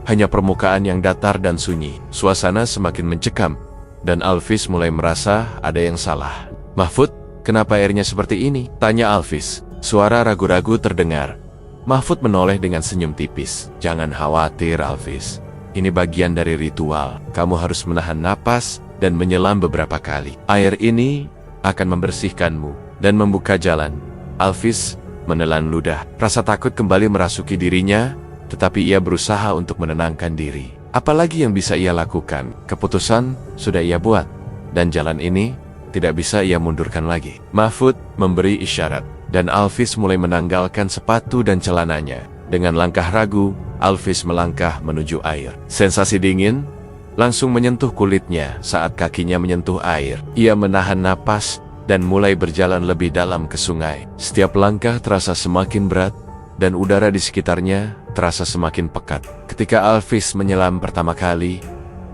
hanya permukaan yang datar dan sunyi. Suasana semakin mencekam, dan Alvis mulai merasa ada yang salah. "Mahfud, kenapa airnya seperti ini?" tanya Alvis. Suara ragu-ragu terdengar. Mahfud menoleh dengan senyum tipis. "Jangan khawatir, Alvis. Ini bagian dari ritual. Kamu harus menahan napas dan menyelam beberapa kali. Air ini akan membersihkanmu dan membuka jalan." Alvis menelan ludah. Rasa takut kembali merasuki dirinya, tetapi ia berusaha untuk menenangkan diri. Apalagi yang bisa ia lakukan? Keputusan sudah ia buat, dan jalan ini tidak bisa ia mundurkan lagi. Mahfud memberi isyarat, dan Alvis mulai menanggalkan sepatu dan celananya. Dengan langkah ragu, Alvis melangkah menuju air. Sensasi dingin langsung menyentuh kulitnya saat kakinya menyentuh air. Ia menahan napas dan mulai berjalan lebih dalam ke sungai. Setiap langkah terasa semakin berat, dan udara di sekitarnya terasa semakin pekat. Ketika Alvis menyelam pertama kali,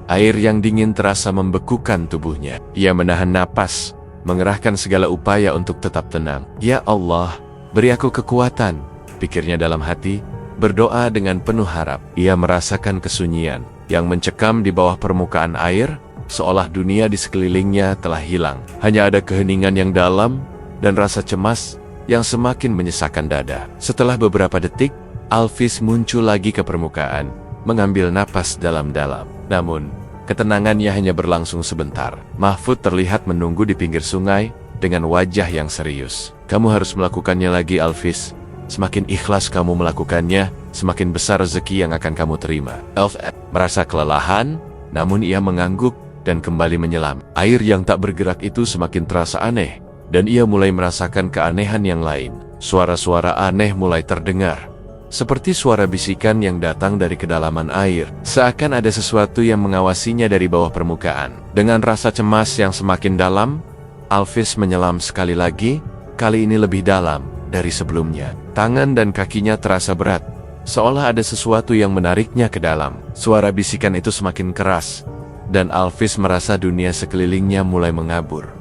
air yang dingin terasa membekukan tubuhnya. Ia menahan napas, mengerahkan segala upaya untuk tetap tenang. "Ya Allah, beri aku kekuatan," pikirnya dalam hati, berdoa dengan penuh harap. Ia merasakan kesunyian yang mencekam di bawah permukaan air, seolah dunia di sekelilingnya telah hilang. Hanya ada keheningan yang dalam dan rasa cemas yang semakin menyesakkan dada. Setelah beberapa detik, Alvis muncul lagi ke permukaan, mengambil napas dalam-dalam. Namun, ketenangannya hanya berlangsung sebentar. Mahfud terlihat menunggu di pinggir sungai dengan wajah yang serius. "Kamu harus melakukannya lagi, Alvis. Semakin ikhlas kamu melakukannya, semakin besar rezeki yang akan kamu terima." Alvis merasa kelelahan, namun ia mengangguk dan kembali menyelam. Air yang tak bergerak itu semakin terasa aneh, dan ia mulai merasakan keanehan yang lain. Suara-suara aneh mulai terdengar, seperti suara bisikan yang datang dari kedalaman air. Seakan ada sesuatu yang mengawasinya dari bawah permukaan. Dengan rasa cemas yang semakin dalam, Alvis menyelam sekali lagi, kali ini lebih dalam dari sebelumnya. Tangan dan kakinya terasa berat, seolah ada sesuatu yang menariknya ke dalam. Suara bisikan itu semakin keras, dan Alvis merasa dunia sekelilingnya mulai mengabur.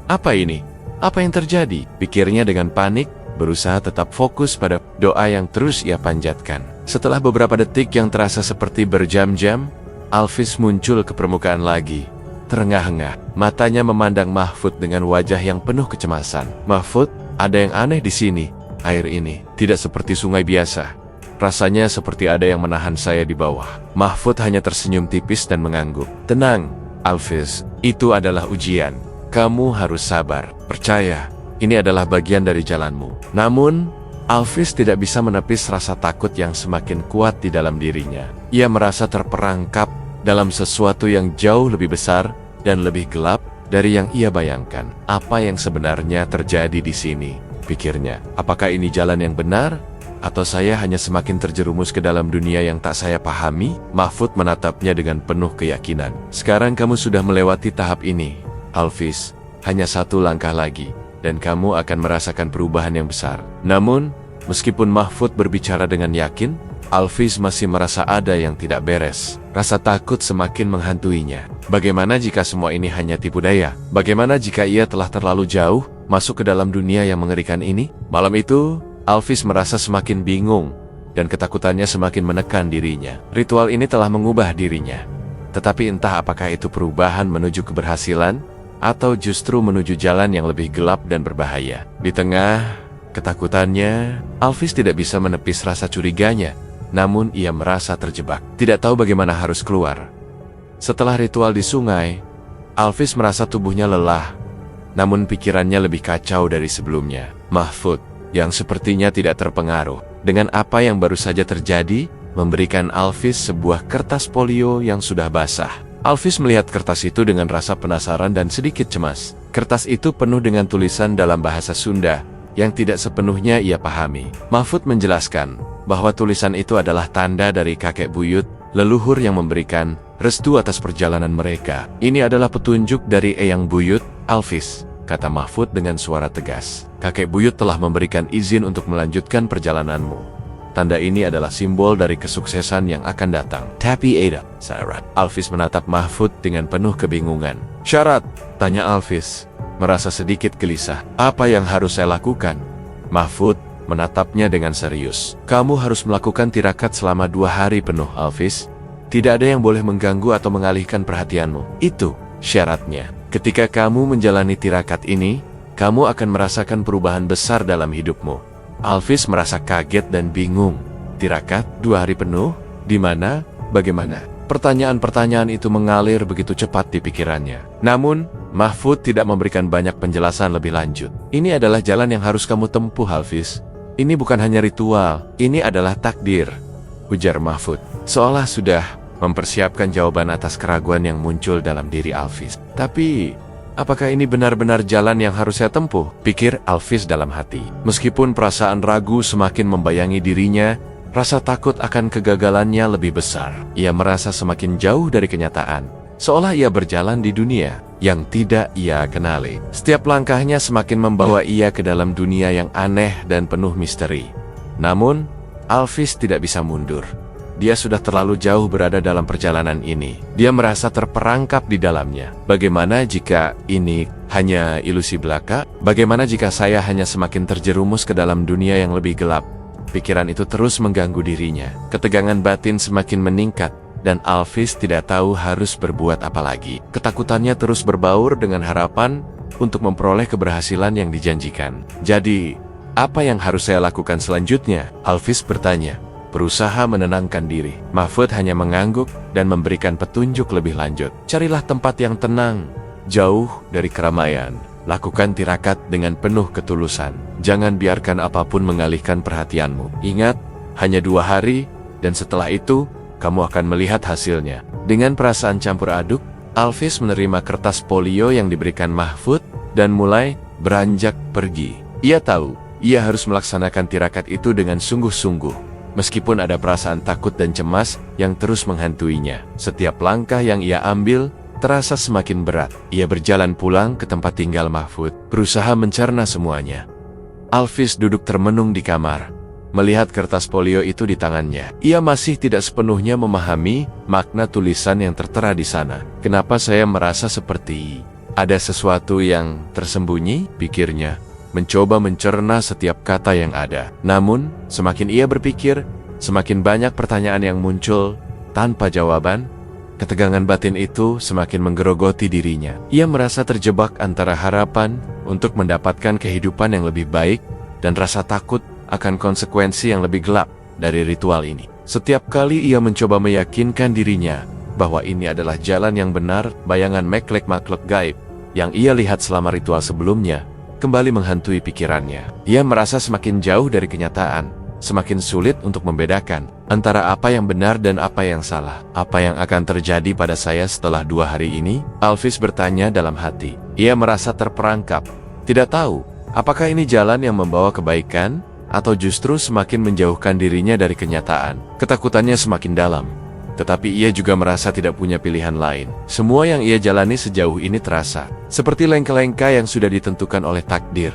"Apa ini? Apa yang terjadi?" pikirnya dengan panik, berusaha tetap fokus pada doa yang terus ia panjatkan. Setelah beberapa detik yang terasa seperti berjam-jam, Alvis muncul ke permukaan lagi. Terengah-engah, matanya memandang Mahfud dengan wajah yang penuh kecemasan. "Mahfud, ada yang aneh di sini. Air ini tidak seperti sungai biasa. Rasanya seperti ada yang menahan saya di bawah." Mahfud hanya tersenyum tipis dan mengangguk. "Tenang, Alvis, itu adalah ujian. Kamu harus sabar. Percaya, ini adalah bagian dari jalanmu." Namun, Alvis tidak bisa menepis rasa takut yang semakin kuat di dalam dirinya. Ia merasa terperangkap dalam sesuatu yang jauh lebih besar dan lebih gelap dari yang ia bayangkan. Apa yang sebenarnya terjadi di sini, pikirnya. Apakah ini jalan yang benar? Atau saya hanya semakin terjerumus ke dalam dunia yang tak saya pahami? Mahfud menatapnya dengan penuh keyakinan. "Sekarang kamu sudah melewati tahap ini, Alvis. Hanya satu langkah lagi, dan kamu akan merasakan perubahan yang besar." Namun, meskipun Mahfud berbicara dengan yakin, Alvis masih merasa ada yang tidak beres. Rasa takut semakin menghantuinya. Bagaimana jika semua ini hanya tipu daya? Bagaimana jika ia telah terlalu jauh masuk ke dalam dunia yang mengerikan ini? Malam itu, Alvis merasa semakin bingung, dan ketakutannya semakin menekan dirinya. Ritual ini telah mengubah dirinya. Tetapi entah apakah itu perubahan menuju keberhasilan, atau justru menuju jalan yang lebih gelap dan berbahaya. Di tengah ketakutannya, Alvis tidak bisa menepis rasa curiganya, namun ia merasa terjebak. Tidak tahu bagaimana harus keluar. Setelah ritual di sungai, Alvis merasa tubuhnya lelah, namun pikirannya lebih kacau dari sebelumnya. Mahfud, yang sepertinya tidak terpengaruh dengan apa yang baru saja terjadi, memberikan Alvis sebuah kertas polio yang sudah basah. Alvis melihat kertas itu dengan rasa penasaran dan sedikit cemas. Kertas itu penuh dengan tulisan dalam bahasa Sunda yang tidak sepenuhnya ia pahami. Mahfud menjelaskan bahwa tulisan itu adalah tanda dari kakek buyut leluhur yang memberikan restu atas perjalanan mereka. Ini adalah petunjuk dari Eyang Buyut, Alvis, kata Mahfud dengan suara tegas. Kakek Buyut telah memberikan izin untuk melanjutkan perjalananmu. Tanda ini adalah simbol dari kesuksesan yang akan datang. Tapi ada syarat. Alvis menatap Mahfud dengan penuh kebingungan. Syarat? Tanya Alvis, merasa sedikit gelisah. Apa yang harus saya lakukan? Mahfud menatapnya dengan serius. Kamu harus melakukan tirakat selama 2 hari penuh, Alvis. Tidak ada yang boleh mengganggu atau mengalihkan perhatianmu. Itu syaratnya. Ketika kamu menjalani tirakat ini, kamu akan merasakan perubahan besar dalam hidupmu. Alvis merasa kaget dan bingung. Tirakat 2 hari penuh? Di mana? Bagaimana? Pertanyaan-pertanyaan itu mengalir begitu cepat di pikirannya. Namun, Mahfud tidak memberikan banyak penjelasan lebih lanjut. Ini adalah jalan yang harus kamu tempuh, Alvis. Ini bukan hanya ritual, ini adalah takdir, ujar Mahfud, seolah sudah mempersiapkan jawaban atas keraguan yang muncul dalam diri Alvis. Tapi, apakah ini benar-benar jalan yang harus saya tempuh? Pikir Alvis dalam hati. Meskipun perasaan ragu semakin membayangi dirinya, rasa takut akan kegagalannya lebih besar. Ia merasa semakin jauh dari kenyataan, seolah ia berjalan di dunia yang tidak ia kenali. Setiap langkahnya semakin membawa ia ke dalam dunia yang aneh dan penuh misteri. Namun, Alvis tidak bisa mundur. Dia sudah terlalu jauh berada dalam perjalanan ini. Dia merasa terperangkap di dalamnya. Bagaimana jika ini hanya ilusi belaka? Bagaimana jika saya hanya semakin terjerumus ke dalam dunia yang lebih gelap? Pikiran itu terus mengganggu dirinya. Ketegangan batin semakin meningkat, dan Alvis tidak tahu harus berbuat apa lagi. Ketakutannya terus berbaur dengan harapan untuk memperoleh keberhasilan yang dijanjikan. Jadi, apa yang harus saya lakukan selanjutnya? Alvis bertanya, berusaha menenangkan diri. Mahfud hanya mengangguk dan memberikan petunjuk lebih lanjut. Carilah tempat yang tenang, jauh dari keramaian. Lakukan tirakat dengan penuh ketulusan. Jangan biarkan apapun mengalihkan perhatianmu. Ingat, hanya 2 hari, dan setelah itu, kamu akan melihat hasilnya. Dengan perasaan campur aduk, Alvis menerima kertas polio yang diberikan Mahfud dan mulai beranjak pergi. Ia tahu, ia harus melaksanakan tirakat itu dengan sungguh-sungguh. Meskipun ada perasaan takut dan cemas yang terus menghantuinya. Setiap langkah yang ia ambil terasa semakin berat. Ia berjalan pulang ke tempat tinggal Mahfud, berusaha mencerna semuanya. Alvis duduk termenung di kamar, melihat kertas polio itu di tangannya. Ia masih tidak sepenuhnya memahami makna tulisan yang tertera di sana. Kenapa saya merasa seperti ada sesuatu yang tersembunyi? Pikirnya, mencoba mencerna setiap kata yang ada. Namun, semakin ia berpikir, semakin banyak pertanyaan yang muncul tanpa jawaban. Ketegangan batin itu semakin menggerogoti dirinya. Ia merasa terjebak antara harapan untuk mendapatkan kehidupan yang lebih baik dan rasa takut akan konsekuensi yang lebih gelap dari ritual ini. Setiap kali ia mencoba meyakinkan dirinya bahwa ini adalah jalan yang benar, bayangan makhluk gaib yang ia lihat selama ritual sebelumnya kembali menghantui pikirannya. Ia merasa semakin jauh dari kenyataan, semakin sulit untuk membedakan antara apa yang benar dan apa yang salah. Apa yang akan terjadi pada saya setelah 2 hari ini? Alvis bertanya dalam hati. Ia merasa terperangkap, tidak tahu apakah ini jalan yang membawa kebaikan atau justru semakin menjauhkan dirinya dari kenyataan. Ketakutannya semakin dalam, tetapi ia juga merasa tidak punya pilihan lain. Semua yang ia jalani sejauh ini terasa seperti lengka-lengka yang sudah ditentukan oleh takdir.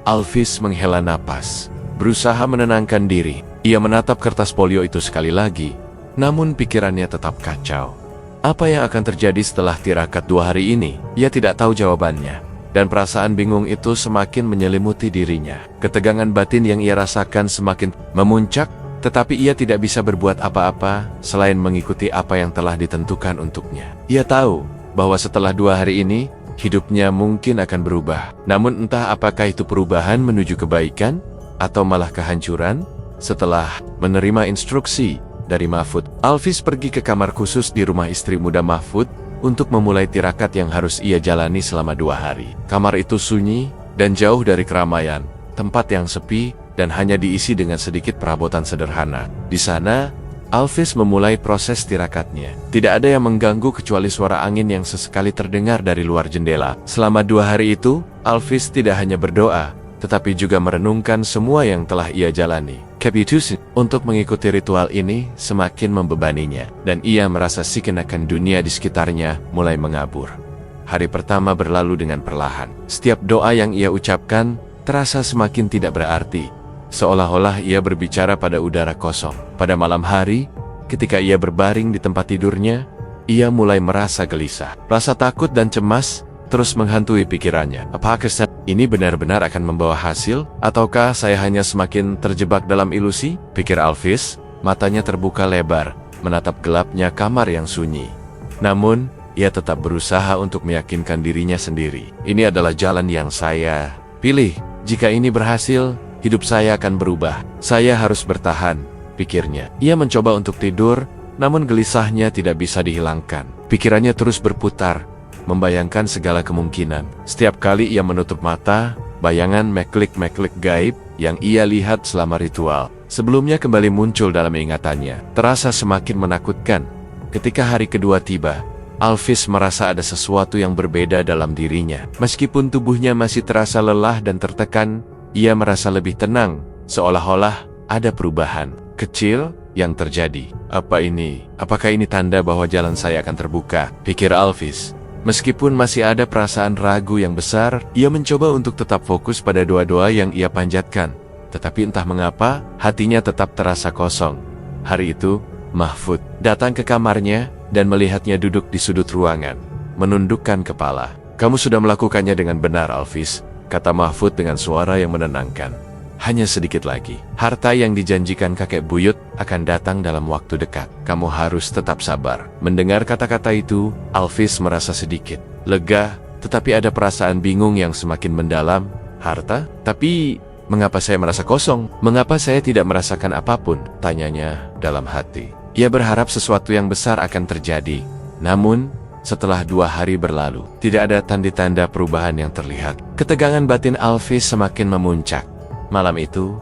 Alvis menghela napas, berusaha menenangkan diri. Ia menatap kertas polio itu sekali lagi, namun pikirannya tetap kacau. Apa yang akan terjadi setelah tirakat 2 hari ini? Ia tidak tahu jawabannya, dan perasaan bingung itu semakin menyelimuti dirinya. Ketegangan batin yang ia rasakan semakin memuncak, tetapi ia tidak bisa berbuat apa-apa selain mengikuti apa yang telah ditentukan untuknya. Ia tahu bahwa setelah 2 hari ini, hidupnya mungkin akan berubah. Namun entah apakah itu perubahan menuju kebaikan atau malah kehancuran. Setelah menerima instruksi dari Mahfud, Alvis pergi ke kamar khusus di rumah istri muda Mahfud untuk memulai tirakat yang harus ia jalani selama 2 hari. Kamar itu sunyi dan jauh dari keramaian, tempat yang sepi dan hanya diisi dengan sedikit perabotan sederhana. Di sana, Alvis memulai proses tirakatnya. Tidak ada yang mengganggu kecuali suara angin yang sesekali terdengar dari luar jendela. Selama 2 hari itu, Alvis tidak hanya berdoa, tetapi juga merenungkan semua yang telah ia jalani. Keputusan untuk mengikuti ritual ini semakin membebaninya, dan ia merasa seakan-akan dunia di sekitarnya mulai mengabur. Hari pertama berlalu dengan perlahan. Setiap doa yang ia ucapkan terasa semakin tidak berarti, seolah-olah ia berbicara pada udara kosong. Pada malam hari, ketika ia berbaring di tempat tidurnya, ia mulai merasa gelisah. Rasa takut dan cemas terus menghantui pikirannya. Apakah ini benar-benar akan membawa hasil? Ataukah saya hanya semakin terjebak dalam ilusi? Pikir Alvis, matanya terbuka lebar, menatap gelapnya kamar yang sunyi. Namun, ia tetap berusaha untuk meyakinkan dirinya sendiri. Ini adalah jalan yang saya pilih. Jika ini berhasil, hidup saya akan berubah. Saya harus bertahan, pikirnya. Ia mencoba untuk tidur, namun gelisahnya tidak bisa dihilangkan. Pikirannya terus berputar, membayangkan segala kemungkinan. Setiap kali ia menutup mata, bayangan meklik-meklik gaib yang ia lihat selama ritual sebelumnya kembali muncul dalam ingatannya. Terasa semakin menakutkan. Ketika hari kedua tiba, Alvis merasa ada sesuatu yang berbeda dalam dirinya. Meskipun tubuhnya masih terasa lelah dan tertekan, ia merasa lebih tenang, seolah-olah ada perubahan kecil yang terjadi. Apakah ini tanda bahwa jalan saya akan terbuka? Pikir Alvis. Meskipun masih ada perasaan ragu yang besar, ia mencoba untuk tetap fokus pada doa-doa yang ia panjatkan. Tetapi entah mengapa, hatinya tetap terasa kosong. Hari itu, Mahfud datang ke kamarnya dan melihatnya duduk di sudut ruangan, menundukkan kepala. "Kamu sudah melakukannya dengan benar, Alvis," kata Mahfud dengan suara yang menenangkan. "Hanya sedikit lagi. Harta yang dijanjikan kakek buyut akan datang dalam waktu dekat. Kamu harus tetap sabar." Mendengar kata-kata itu, Alvis merasa sedikit lega, tetapi ada perasaan bingung yang semakin mendalam. Harta? Tapi mengapa saya merasa kosong? Mengapa saya tidak merasakan apapun? Tanyanya dalam hati. Ia berharap sesuatu yang besar akan terjadi. Namun, setelah 2 hari berlalu, tidak ada tanda-tanda perubahan yang terlihat. Ketegangan batin Alvis semakin memuncak. Malam itu,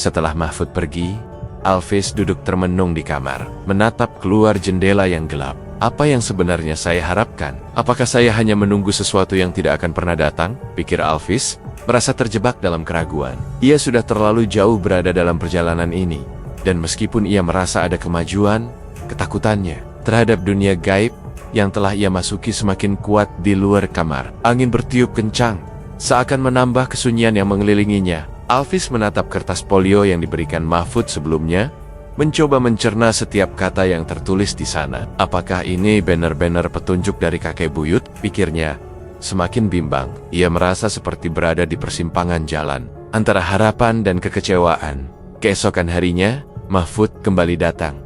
setelah Mahfud pergi, Alvis duduk termenung di kamar, menatap keluar jendela yang gelap. Apa yang sebenarnya saya harapkan? Apakah saya hanya menunggu sesuatu yang tidak akan pernah datang? Pikir Alvis, merasa terjebak dalam keraguan. Ia sudah terlalu jauh berada dalam perjalanan ini, dan meskipun ia merasa ada kemajuan, ketakutannya terhadap dunia gaib yang telah ia masuki semakin kuat di luar kamar. Angin bertiup kencang, seakan menambah kesunyian yang mengelilinginya. Alvis menatap kertas polio yang diberikan Mahfud sebelumnya, mencoba mencerna setiap kata yang tertulis di sana. Apakah ini benar-benar petunjuk dari kakek buyut? Pikirnya. Semakin bimbang, ia merasa seperti berada di persimpangan jalan antara harapan dan kekecewaan. Keesokan harinya, Mahfud kembali datang.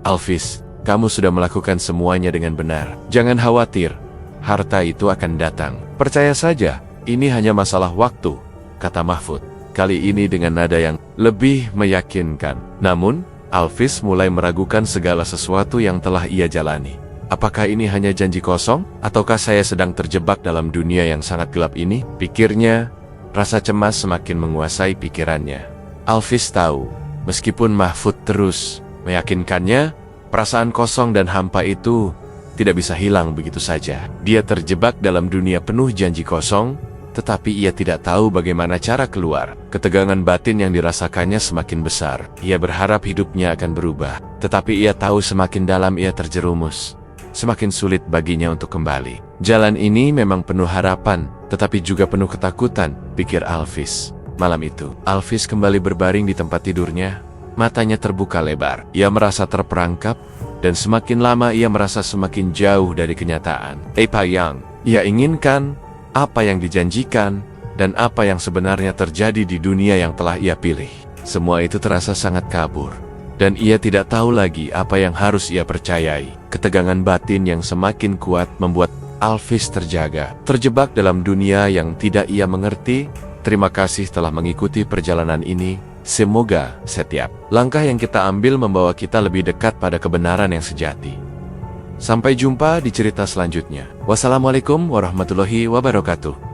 "Alvis, kamu sudah melakukan semuanya dengan benar. Jangan khawatir, harta itu akan datang. Percaya saja, ini hanya masalah waktu," kata Mahfud. Kali ini dengan nada yang lebih meyakinkan. Namun, Alvis mulai meragukan segala sesuatu yang telah ia jalani. Apakah ini hanya janji kosong? Ataukah saya sedang terjebak dalam dunia yang sangat gelap ini? Pikirnya, rasa cemas semakin menguasai pikirannya. Alvis tahu, meskipun Mahfud terus meyakinkannya, perasaan kosong dan hampa itu tidak bisa hilang begitu saja. Dia terjebak dalam dunia penuh janji kosong, tetapi ia tidak tahu bagaimana cara keluar. Ketegangan batin yang dirasakannya semakin besar. Ia berharap hidupnya akan berubah, tetapi ia tahu semakin dalam ia terjerumus, semakin sulit baginya untuk kembali. Jalan ini memang penuh harapan, tetapi juga penuh ketakutan, pikir Alvis. Malam itu, Alvis kembali berbaring di tempat tidurnya. Matanya terbuka lebar. Ia merasa terperangkap, dan semakin lama ia merasa semakin jauh dari kenyataan. Apa yang ia inginkan, apa yang dijanjikan, dan apa yang sebenarnya terjadi di dunia yang telah ia pilih. Semua itu terasa sangat kabur, dan ia tidak tahu lagi apa yang harus ia percayai. Ketegangan batin yang semakin kuat membuat Alvis terjebak dalam dunia yang tidak ia mengerti. Terima kasih telah mengikuti perjalanan ini. Semoga setiap langkah yang kita ambil membawa kita lebih dekat pada kebenaran yang sejati. Sampai jumpa di cerita selanjutnya. Wassalamualaikum warahmatullahi wabarakatuh.